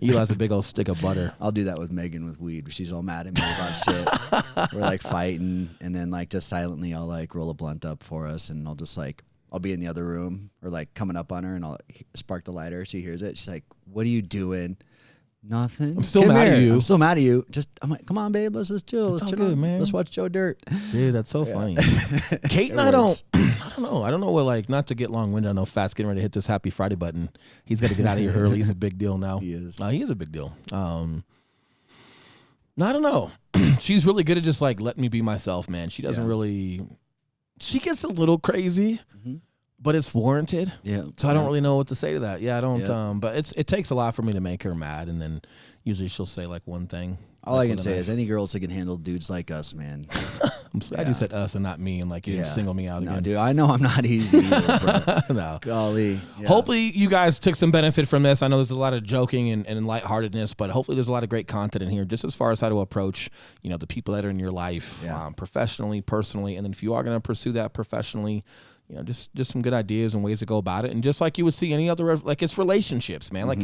[SPEAKER 1] Eli's a big old stick of butter.
[SPEAKER 2] I'll do that with Megan with weed. She's all mad at me about shit. We're like fighting, and then like just silently, I'll like roll a blunt up for us, and I'll be in the other room or like coming up on her, and I'll spark the lighter. She hears it. She's like, "What are you doing?" Nothing.
[SPEAKER 1] I'm still mad at you.
[SPEAKER 2] I'm still mad at you. I'm like, come on, babe. Let's just chill. Let's chill
[SPEAKER 1] good, man.
[SPEAKER 2] Let's watch Joe Dirt.
[SPEAKER 1] Dude, that's so funny. Kate and I don't know. I don't know what, like, not to get long-winded. I know Fat's getting ready to hit this Happy Friday button. He's got to get out of here early. He's a big deal now.
[SPEAKER 2] He is.
[SPEAKER 1] He is a big deal. I don't know. She's really good at just, like, letting me be myself, man. She doesn't really... She gets a little crazy. But it's warranted. Yeah. So I don't really know what to say to that. Yeah, I don't. Yeah. But it takes a lot for me to make her mad, and then usually she'll say like one thing.
[SPEAKER 2] All I can say is any girls that can handle dudes like us, man.
[SPEAKER 1] I'm glad you said us and not me, and like you didn't single me out again.
[SPEAKER 2] No, dude, I know I'm not easy either, bro.
[SPEAKER 1] No.
[SPEAKER 2] Golly. Yeah.
[SPEAKER 1] Hopefully you guys took some benefit from this. I know there's a lot of joking and lightheartedness, but hopefully there's a lot of great content in here just as far as how to approach, the people that are in your life, professionally, personally, and then if you are going to pursue that professionally, just some good ideas and ways to go about it. And just like you would see any other, like it's relationships, man, like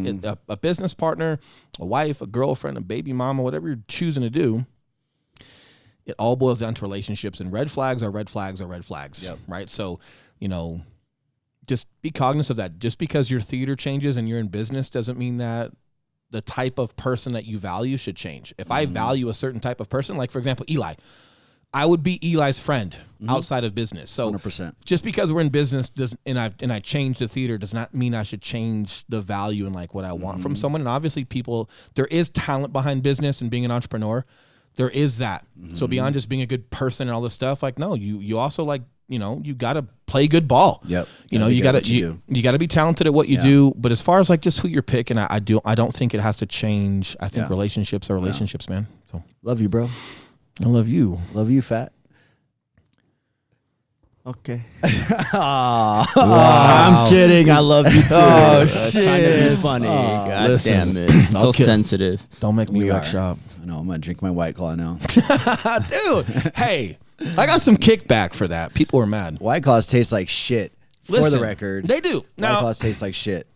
[SPEAKER 1] a business partner, a wife, a girlfriend, a baby mama, whatever you're choosing to do, it all boils down to relationships, and red flags are red flags are red flags. Right. So, just be cognizant of that. Just because your theater changes and you're in business doesn't mean that the type of person that you value should change. If I value a certain type of person, like for example, Eli, I would be Eli's friend outside of business. So
[SPEAKER 2] 100%.
[SPEAKER 1] Just because we're in business and I change the theater does not mean I should change the value and like what I want from someone. And obviously there is talent behind business and being an entrepreneur. There is that. So beyond just being a good person and all this stuff, like, no, you also like, you got to play good ball.
[SPEAKER 2] Yep.
[SPEAKER 1] You got to be talented at what you do. But as far as like just who you're picking, I don't think it has to change. I think relationships are relationships, man. So
[SPEAKER 2] love you, bro.
[SPEAKER 1] I love you.
[SPEAKER 2] Love you, Fat.
[SPEAKER 3] Okay.
[SPEAKER 2] Wow.
[SPEAKER 3] I'm kidding. I love you too.
[SPEAKER 1] Oh, shit.
[SPEAKER 3] Trying to be funny. God
[SPEAKER 1] listen,
[SPEAKER 3] damn it. So sensitive.
[SPEAKER 1] Don't make me workshop.
[SPEAKER 2] I know. I'm going to drink my White Claw now.
[SPEAKER 1] Dude, hey, I got some kickback for that. People were mad.
[SPEAKER 2] White Claws taste like shit. For the record.
[SPEAKER 1] They do.
[SPEAKER 2] White Claws taste like shit.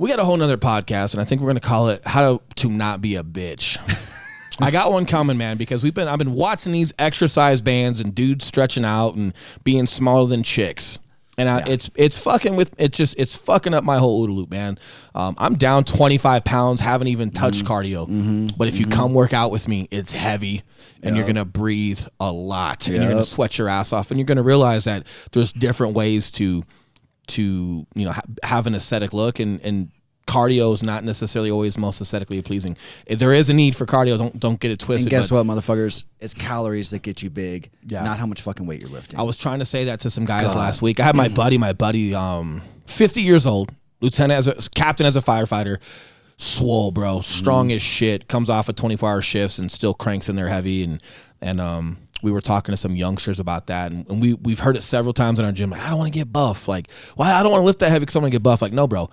[SPEAKER 1] We got a whole nother podcast, and I think we're going to call it How to Not Be a Bitch. I got one coming, man, because I've been watching these exercise bands and dudes stretching out and being smaller than chicks. And it's fucking up my whole OODA loop, man. I'm down 25 pounds, haven't even touched cardio. But if you come work out with me, it's heavy, and you're gonna breathe a lot, and you're gonna sweat your ass off, and you're gonna realize that there's different ways to have an aesthetic look, and cardio is not necessarily always most aesthetically pleasing. If there is a need for cardio, don't get it twisted.
[SPEAKER 2] And guess what, motherfuckers? It's calories that get you big, not how much fucking weight you're lifting.
[SPEAKER 1] I was trying to say that to some guys last week. I had my buddy, 50 years old, captain as a firefighter, swole, bro, strong as shit, comes off of 24-hour shifts and still cranks in there heavy. And we were talking to some youngsters about that, and we've heard it several times in our gym. Like, I don't want to get buff. Like, why? I don't want to lift that heavy because I want to get buff. Like, no, bro.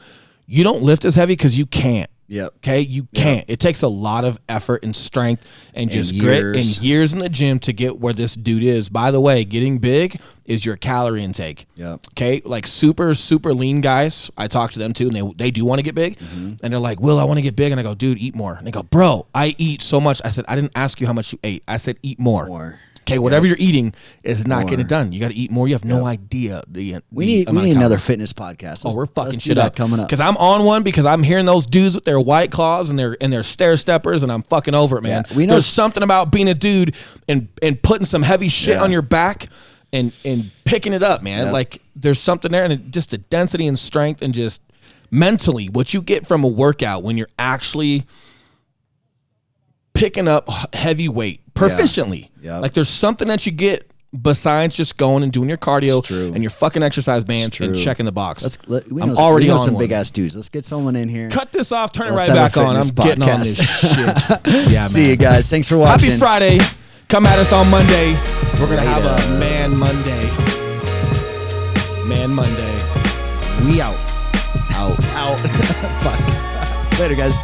[SPEAKER 1] You don't lift as heavy because you can't.
[SPEAKER 2] Yep.
[SPEAKER 1] Okay? You can't. It takes a lot of effort and strength and just grit and years in the gym to get where this dude is. By the way, getting big is your calorie intake.
[SPEAKER 2] Yep.
[SPEAKER 1] Okay? Like super, super lean guys, I talk to them too, and they do want to get big. And they're like, Will, I want to get big. And I go, dude, eat more. And they go, bro, I eat so much. I said, I didn't ask you how much you ate. I said, eat more. Okay, whatever you're eating is not getting it done. You got to eat more. You have no idea.
[SPEAKER 2] We need another fitness podcast.
[SPEAKER 1] We're fucking shit up
[SPEAKER 2] coming up
[SPEAKER 1] because I'm on one because I'm hearing those dudes with their White Claws and their stair steppers, and I'm fucking over it, man.
[SPEAKER 2] We know
[SPEAKER 1] there's something about being a dude and putting some heavy shit on your back and picking it up, man. Like there's something there, and just the density and strength and just mentally what you get from a workout when you're actually picking up heavy weight proficiently. Like there's something that you get besides just going and doing your cardio and your fucking exercise bands and checking the box. I'm already on
[SPEAKER 2] some
[SPEAKER 1] one.
[SPEAKER 2] big ass dudes. Let's get someone in here.
[SPEAKER 1] Cut this off, turn it right back on. I'm getting on this shit. Yeah, man.
[SPEAKER 2] See you guys. Thanks for watching.
[SPEAKER 1] Happy Friday. Come at us on Monday. We're going to have a Man Monday. Man Monday.
[SPEAKER 2] We out.
[SPEAKER 1] Out.
[SPEAKER 2] Fuck. Later, guys.